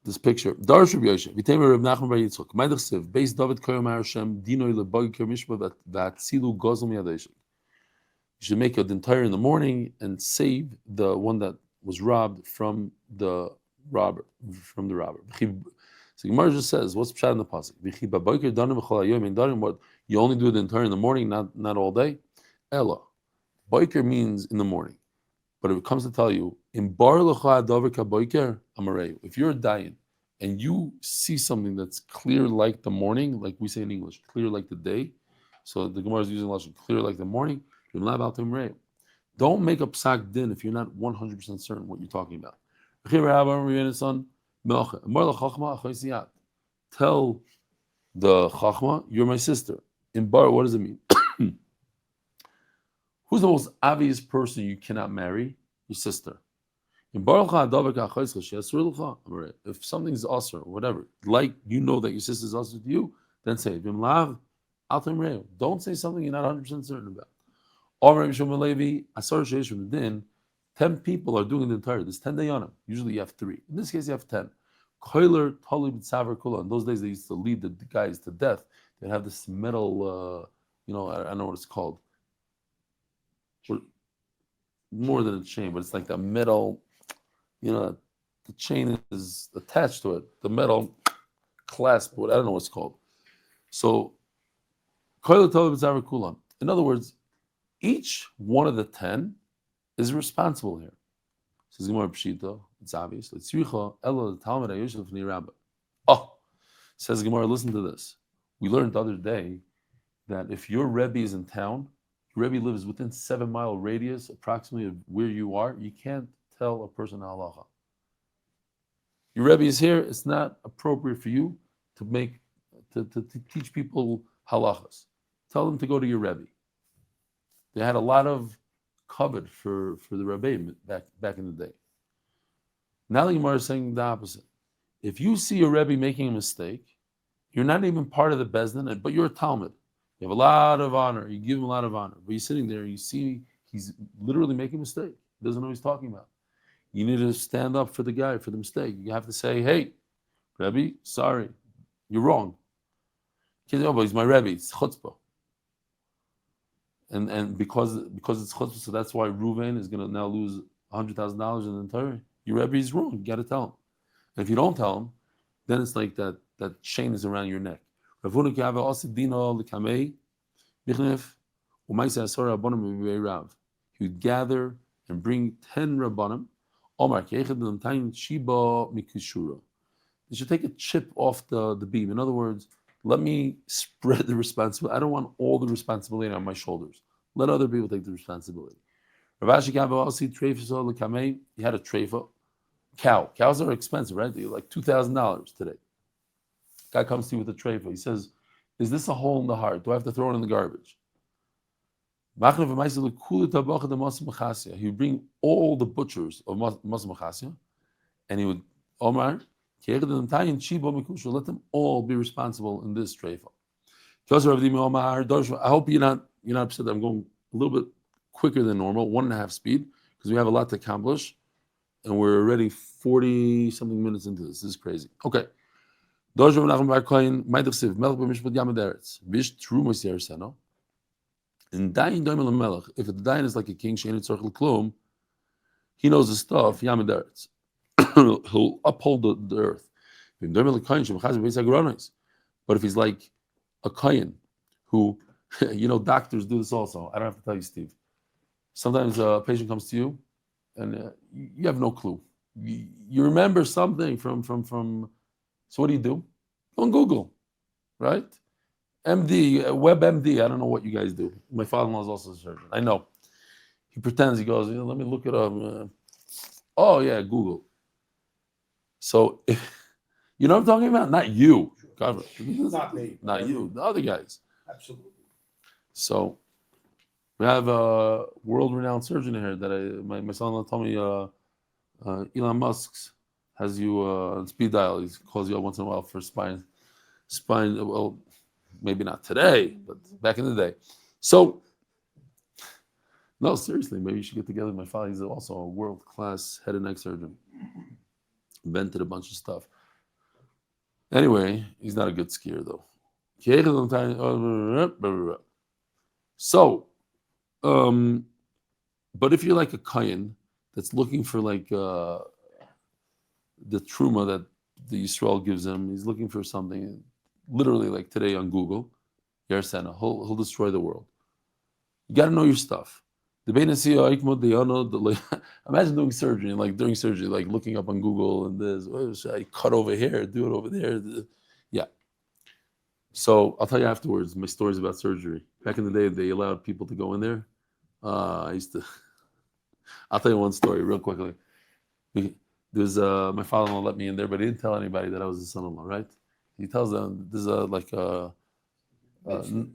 This picture. Darash Rabbi Yosef. V'temer Reb Nachman bar Yitzchak. Ma'idach Siv. Beis David koyom Hashem dinoi lebagi kermishba v'atzilu gozl miyadeshik. You should make a entire in the morning and save the one that was robbed from the robber. So Gemara just says, what's pshat in the pasuk? V'chi b'boker danim v'chol hayom in danim. What you only do the entire in the morning, not all day. Ella. Boker means in the morning. But if it comes to tell you, in bar lecha adavar kaboker amarei, if you're dying and you see something that's clear like the morning, like we say in English, clear like the day, so the Gemara is using lashon clear like the morning, you're allowed Alte amarei. Don't make a psak din if you're not 100% certain what you're talking about. Tell the chachma, you're my sister. In bar, what does it mean? Who's the most obvious person you cannot marry? Your sister. If something's usher, whatever, like you know that your sister's usher to you, then say, don't say something you're not 100% certain about. 10 people are doing the entire. There's 10 dayanim. Usually you have 3. In this case, you have 10. In those days, they used to lead the guys to death. They'd have this metal, I don't know what it's called. More than a chain, but it's like the metal, the chain is attached to it. The metal clasp, I don't know what it's called. So, in other words, each one of the 10 is responsible here. Says Gemara Pshita, it's obvious. Says Gemara, listen to this. We learned the other day that if your Rebbe is in town, your Rebbe lives within 7-mile radius approximately of where you are, you can't tell a person halacha. Your Rebbe is here, it's not appropriate for you to teach people halachas. Tell them to go to your Rebbe. They had a lot of covet for the Rebbe back in the day. Now the Gemara is saying the opposite. If you see your Rebbe making a mistake, you're not even part of the Bezdin, but you're a Talmud. You have a lot of honor. You give him a lot of honor. But you're sitting there and you see he's literally making a mistake. He doesn't know what he's talking about. You need to stand up for the guy, for the mistake. You have to say, hey, Rebbe, sorry, you're wrong. You can't say, oh, but he's my Rebbe. It's chutzpah. And because it's chutzpah, so that's why Reuven is going to now lose $100,000 in the entire. Your Rebbe is wrong. You got to tell him. And if you don't tell him, then it's like that chain is around your neck. He would gather and bring 10 rabbanim. They should take a chip off the beam. In other words, let me spread the responsibility. I don't want all the responsibility on my shoulders. Let other people take the responsibility. He had a treifa. Cows are expensive, right? They're like $2,000 today. Guy comes to you with a treifa. He says, is this a hole in the heart? Do I have to throw it in the garbage? He would bring all the butchers of Mazel Tov, and he would, Omar, let them all be responsible in this treifa. I hope you're not upset that I'm going a little bit quicker than normal, 1.5 speed, because we have a lot to accomplish, and we're already 40-something minutes into this. This is crazy. Okay. If the dayan is like a king, he knows the stuff, he'll uphold the earth. But if he's like a kayan, who, doctors do this also. I don't have to tell you, Steve. Sometimes a patient comes to you, and you have no clue. You remember something from. So what do? Go on Google, right? MD, WebMD. I don't know what you guys do. My father-in-law is also a surgeon. I know. He pretends. He goes, let me look it up. Oh yeah, Google. So, you know what I'm talking about? Not you. God, Not me. not you. The other guys. Absolutely. So, we have a world-renowned surgeon here that my son-in-law told me Elon Musk has you on speed dial. He calls you up once in a while for spine. Well, maybe not today, but back in the day. So, no, seriously, maybe you should get together with my father. He's also a world-class head and neck surgeon. Invented a bunch of stuff. Anyway, he's not a good skier though. So, but if you're like a Kohen that's looking for like the truma that the Yisrael gives him, he's looking for something. Literally, like today on Google, Yarsena, he'll destroy the world. You got to know your stuff. Imagine doing surgery, like during surgery, like looking up on Google and this, should I cut over here, do it over there? Yeah. So I'll tell you afterwards my stories about surgery. Back in the day, they allowed people to go in there. I'll tell you one story real quickly. There's my father-in-law let me in there, but he didn't tell anybody that I was his son-in-law, right? He tells them this is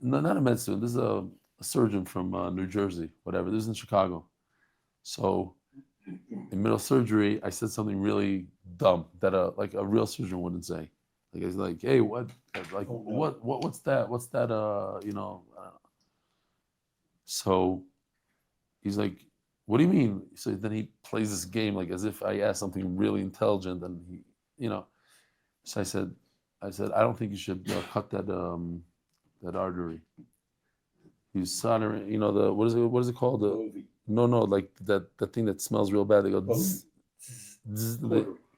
not a med student. This is a surgeon from New Jersey, whatever. This is in Chicago. So in middle of surgery, I said something really dumb that like a real surgeon wouldn't say. Like I was like, "Hey, what's that? What's that? So he's like, "What do you mean?" So then he plays this game like as if I asked something really intelligent, and he, So I said, I don't think you should cut that artery. He's soldering, what is it called? No, like that thing that smells real bad. They go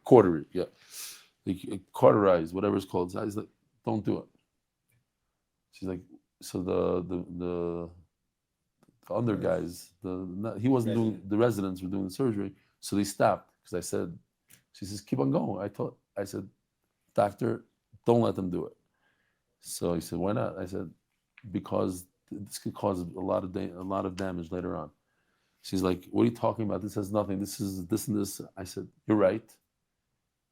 cautery, yeah. Like, cauterize, whatever it's called. So I was like, don't do it. She's like, so the other guys, he wasn't doing, the residents were doing the surgery, so they stopped because she says, keep on going. I said, doctor, don't let them do it. So he said, why not? I said, because this could cause a lot of damage later on. She's like, what are you talking about? This has nothing. This is this and this. I said, you're right.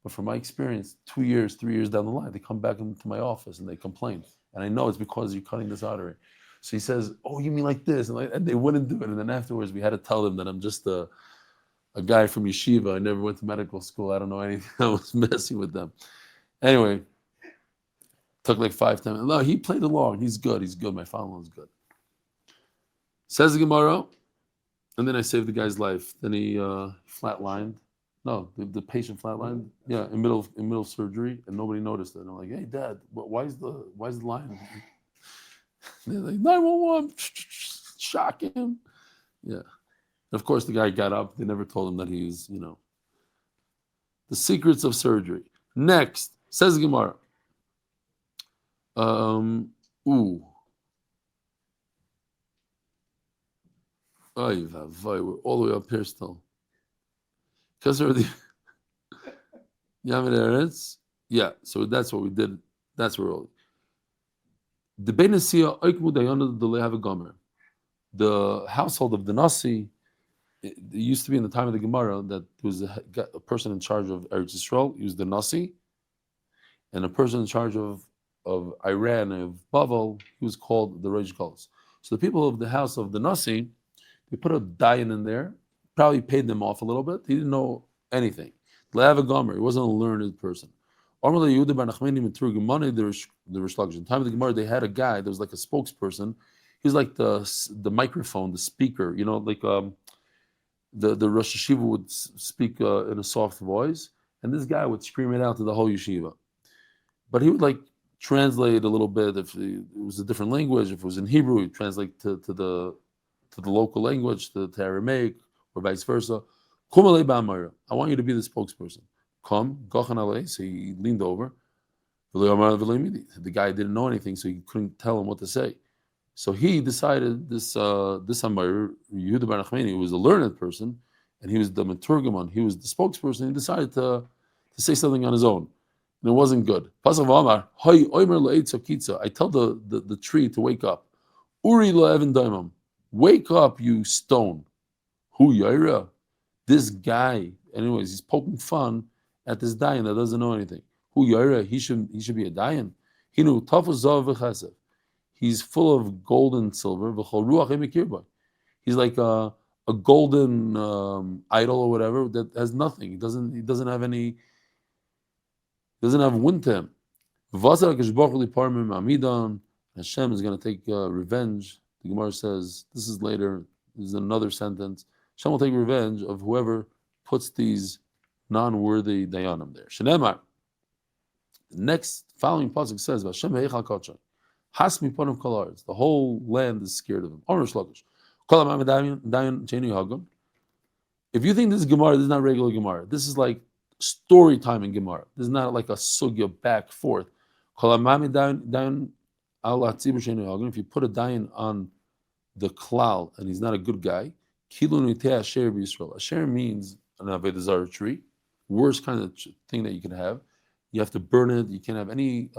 But from my experience, 2 years, 3 years down the line, they come back into my office and they complain. And I know it's because you're cutting this artery. So he says, oh, you mean like this? And they wouldn't do it. And then afterwards, we had to tell them that I'm just a guy from yeshiva. I never went to medical school. I don't know anything. I was messing with them. Anyway, took like 5 10 minutes. No, he played along. He's good. My father-in-law is good. Says the Gemara, and then I saved the guy's life. Then he flatlined. No, the patient flatlined. Yeah, in middle of surgery, and nobody noticed it. And I'm like, hey, Dad, why is the line? And they're like 911, shock him. Yeah. And of course, the guy got up. They never told him that he's, the secrets of surgery. Next, says the Gemara. We're all the way up here still. Because already, yeah. So that's what we did. That's where all. The household of the Nasi. It used to be in the time of the Gemara that there was a person in charge of Eretz Yisrael. He was the Nasi, and a person in charge of Iran, of Bavel, he was called the Reish Golos. So the people of the house of the Nasi, they put a dayan in there, probably paid them off a little bit. He didn't know anything. Le'av a gomer, he wasn't a learned person. In the time of the Gemara, they had a guy that was like a spokesperson. He was like the microphone, the speaker, like the Rosh Yeshiva would speak in a soft voice, and this guy would scream it out to the whole yeshiva. But he would like translate a little bit if it was a different language. If it was in Hebrew, he'd translate to the local language, to Aramaic, or vice versa. I want you to be the spokesperson. Come, so he leaned over. The guy didn't know anything, so he couldn't tell him what to say. So he decided this Amir, Yehuda Bar Nachmani, who was a learned person, and he was the Meturgaman, he was the spokesperson, he decided to say something on his own. And it wasn't good. I tell the tree to wake up. Uri lo even daimam. Wake up, you stone. Hu yaira. This guy, anyways, he's poking fun at this dayan that doesn't know anything. Who yara? He should be a dayan. He knew tafuzav v'chesed. He's full of gold and silver. V'chol ruach emikirba. He's like a golden idol or whatever that has nothing. He doesn't have any. Doesn't have wind to him. Hashem is going to take revenge. The Gemara says, this is later, this is another sentence. Hashem will take revenge of whoever puts these non-worthy dayanim there. Sheleyma. The next following pasuk says, Hashem heichal kodshay. Hasmi panav kol haaretz. The whole land is scared of him. If you think this is Gemara, this is not regular Gemara. This is like story time in Gemara. This is not like a sugya back forth. If you put a dayan on the klal and he's not a good guy, asher means an avodah zarah tree, worst kind of thing that you can have. You have to burn it. You can't have any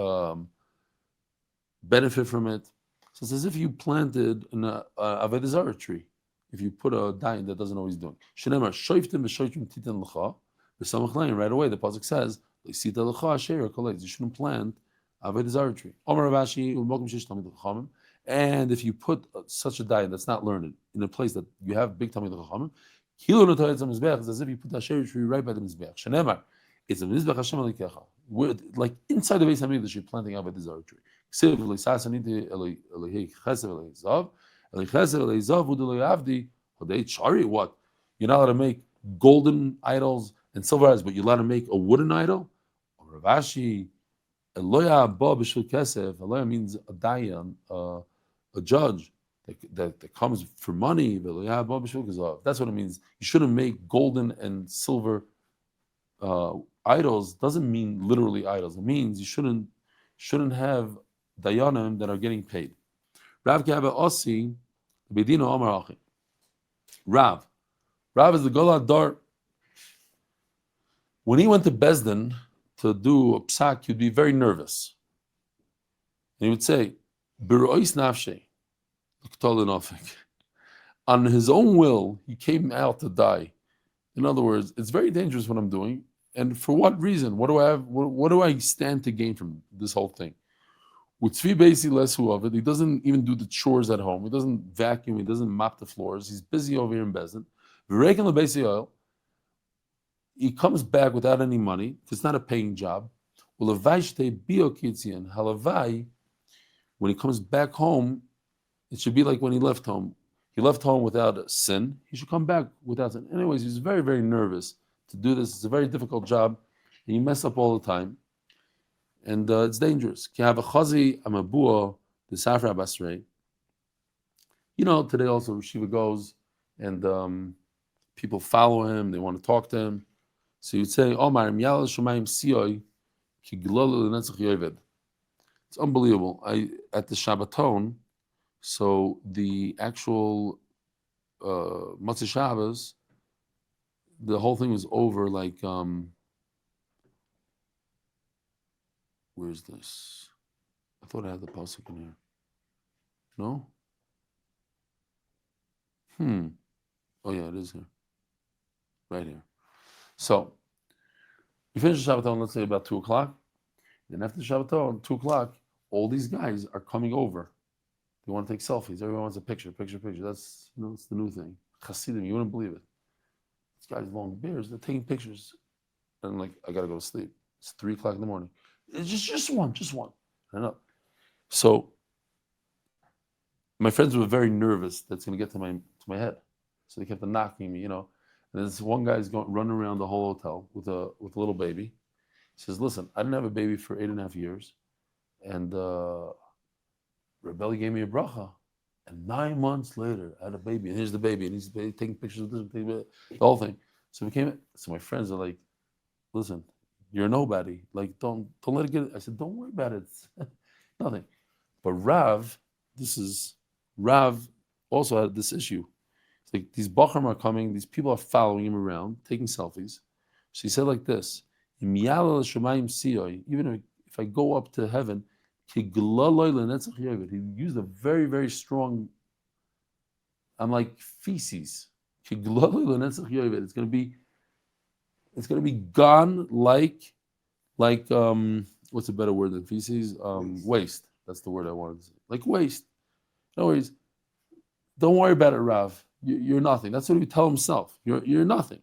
benefit from it. So it's as if you planted an avodah zarah tree. If you put a dayan that doesn't know what he's doing. Right away, the pasuk says, "You shouldn't plant avodah zarah tree." And if you put such a dayan that's not learned in a place that you have big tamid chachamim, it's as if you put the asher tree right by the mizbeach. Shenemar, it's a mizbeach Hashem alikecha. Like inside the base hamikdash, you're planting avodah zarah tree. What? You're not allowed to make golden idols and silver idols, but you're allowed to make a wooden idol? Ravashi, Eloya ba b'shul kesef. Eloya means a dayan, a judge that comes for money. Eloya ba b'shul kesef. That's what it means. You shouldn't make golden and silver idols. Doesn't mean literally idols. It means you shouldn't have dayanim that are getting paid. Rav Kaba Osi, Bedino Omar Achi. Rav is the Golad Dar. When he went to Bezdin to do a psak, he'd be very nervous. And he would say, B'ro'is nafshe, on his own will, he came out to die. In other words, it's very dangerous what I'm doing. And for what reason? What do I have? What do I stand to gain from this whole thing? With Tzvi Beisi Lesu of it, he doesn't even do the chores at home. He doesn't vacuum. He doesn't mop the floors. He's busy over here in Bezdin. V'reikin lebeisi oil. He comes back without any money. It's not a paying job. Halavai, when he comes back home, it should be like when he left home. He left home without a sin. He should come back without sin. Anyways, he's very, very nervous to do this. It's a very difficult job. And you mess up all the time. And it's dangerous. You know, today also Shiva goes and people follow him. They want to talk to him. So you'd say, Omar, it's unbelievable. At the Shabbaton, so the actual Motzei Shabbos, the whole thing was over like, where's this? I thought I had the pasuk in here. No? Oh yeah, it is here. Right here. So, we finish the Shabbaton, let's say about 2 o'clock. Then after the Shabbaton, 2 o'clock, all these guys are coming over. They want to take selfies. Everyone wants a picture. That's, it's the new thing. Hasidim, you wouldn't believe it. These guys with long beards, they're taking pictures. And I'm like, I got to go to sleep. It's 3 o'clock in the morning. It's just one. I know. So, my friends were very nervous that's going to get to my head. So they kept knocking me, And this one guy's running around the whole hotel with a little baby. He says, "Listen, I didn't have a baby for 8.5 years, and Rebelli gave me a bracha, and 9 months later, I had a baby, and here's the baby, and he's taking pictures of this, the whole thing." So my friends are like, "Listen, you're a nobody. Like, don't let it get." I said, "Don't worry about it. It's nothing." But Rav also had this issue. Like these bachrim are coming, these people are following him around, taking selfies. So he said like this, even if I go up to heaven, he used a very, very strong, I'm like feces. It's going to be It's going to be gone like what's a better word than feces? Waste. That's the word I wanted to say. Like waste. No worries. Don't worry about it, Rav. You're nothing. That's what he tell himself. You're nothing.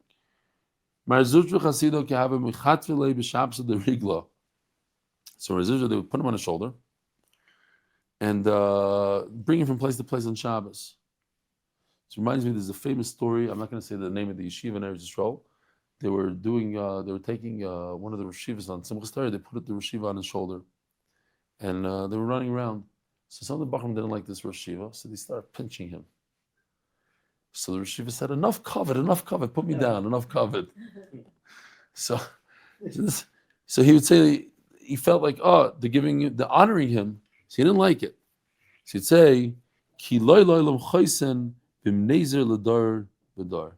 So Rezuzha, they would put him on his shoulder and bring him from place to place on Shabbos. It reminds me, there's a famous story. I'm not going to say the name of the yeshiva in Eretz Yisrael. They were taking one of the Reshivas on Simchas Torah. They put the Reshiva on his shoulder, and they were running around. So some of the Bachram didn't like this Reshiva, so they started pinching him. So the Reshiva said, enough covet, put me down, enough covet. So he would say, he felt like, they're honoring him, so he didn't like it. So he'd say, Ki loy loy lam choysen bim nezer ledar ledar.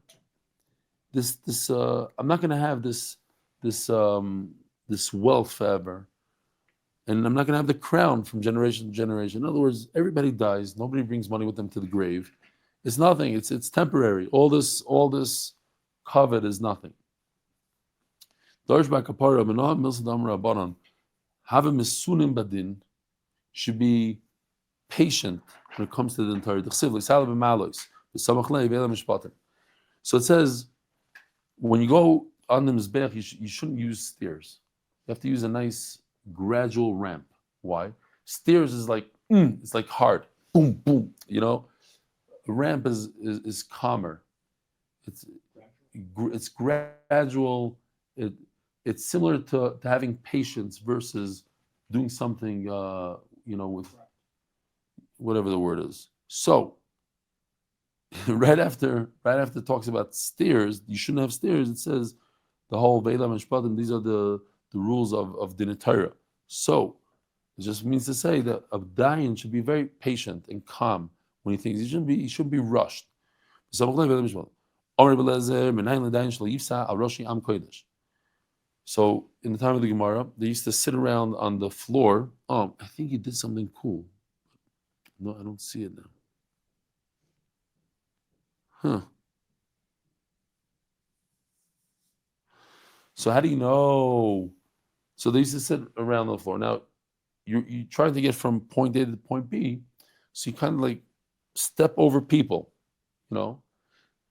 This I'm not going to have this wealth forever, and I'm not going to have the crown from generation to generation. In other words, everybody dies. Nobody brings money with them to the grave. It's nothing. It's temporary. All this covet is nothing. Should be patient when it comes to the entire. So it says, when you go on the Mizbech, you shouldn't use stairs. You have to use a nice gradual ramp. Why? Stairs is like, it's like hard. Boom, boom. A ramp is calmer. It's gradual. It's similar to having patience versus doing something, with whatever the word is. So, right after it talks about stairs, you shouldn't have stairs. It says the whole Ve'ela Mishpatim, these are the rules of Din Torah. So it just means to say that a dayan should be very patient and calm when he thinks. He shouldn't be rushed. So in the time of the Gemara, they used to sit around on the floor. I think he did something cool. No, I don't see it now. So how do you know? So they used to sit around the floor. Now, you're trying to get from point A to point B, so you kind of like step over people. He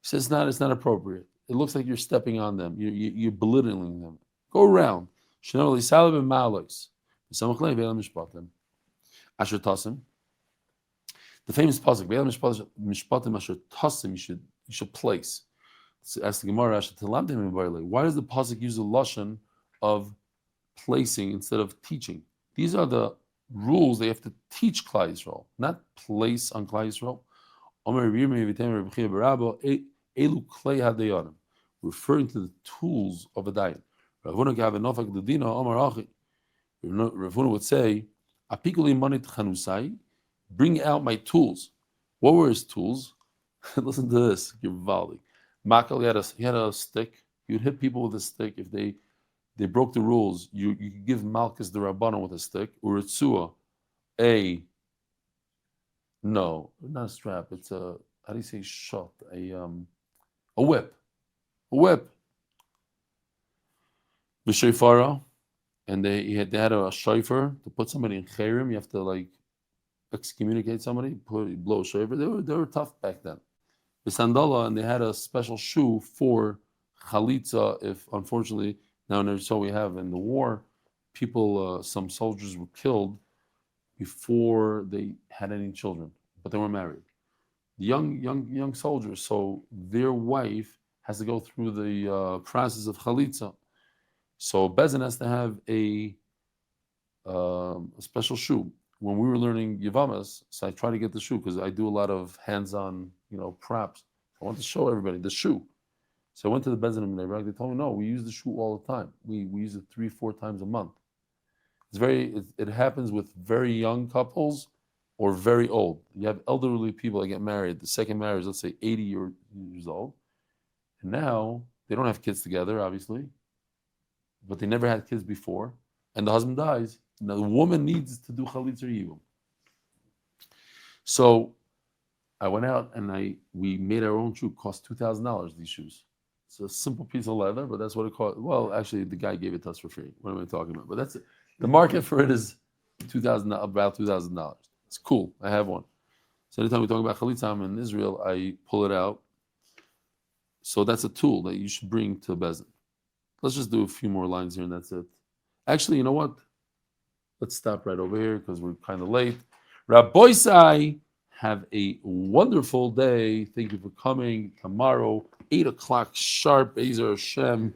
says it's not appropriate. It looks like you're stepping on them. You're belittling them. Go around. The famous pasuk, you should place. Ask the Gemara, why does the pasuk use the lashon of placing instead of teaching? These are the rules they have to teach Klal Yisrael, not place on Klal Yisrael. Referring to the tools of a dayan. Ravuna would say, bring out my tools. What were his tools? Listen to this, Givali. Michal, he had a stick. He would hit people with a stick if they broke the rules. You could give Malchus the Rabbanon with a stick, or Ritzua, no, not a strap. It's a, how do you say shot? A whip. A whip. B'shofara, and they had a shofar to put somebody in chayrim. You have to excommunicate somebody, blow a shofar. They were tough back then. The sandala, and they had a special shoe for chalitza. If unfortunately now and so we have in the war, people, some soldiers were killed before they had any children, but they were married. Young soldiers, so their wife has to go through the process of chalitza. So Bezin has to have a special shoe. When we were learning Yavamas, so I try to get the shoe because I do a lot of hands-on, props. I want to show everybody the shoe. So I went to the Bezin in Iraq. They told me, no, we use the shoe all the time. We use it 3-4 times a month. It happens with very young couples or very old. You have elderly people that get married. The second marriage, let's say 80 years old. And now they don't have kids together, obviously, but they never had kids before. And the husband dies. Now the woman needs to do chalitza yibum. So I went out and we made our own shoe. Cost $2,000, these shoes. It's a simple piece of leather, but that's what it costs. Well, actually, the guy gave it to us for free. What am I talking about? But that's it. The market for it is about $2,000. It's cool. I have one. So anytime we talk about chalitza in Israel, I pull it out. So that's a tool that you should bring to Bezin. Let's just do a few more lines here, and that's it. Actually, you know what? Let's stop right over here because we're kind of late. Rabboisai, have a wonderful day. Thank you for coming. Tomorrow, 8 o'clock sharp. Ezer Hashem.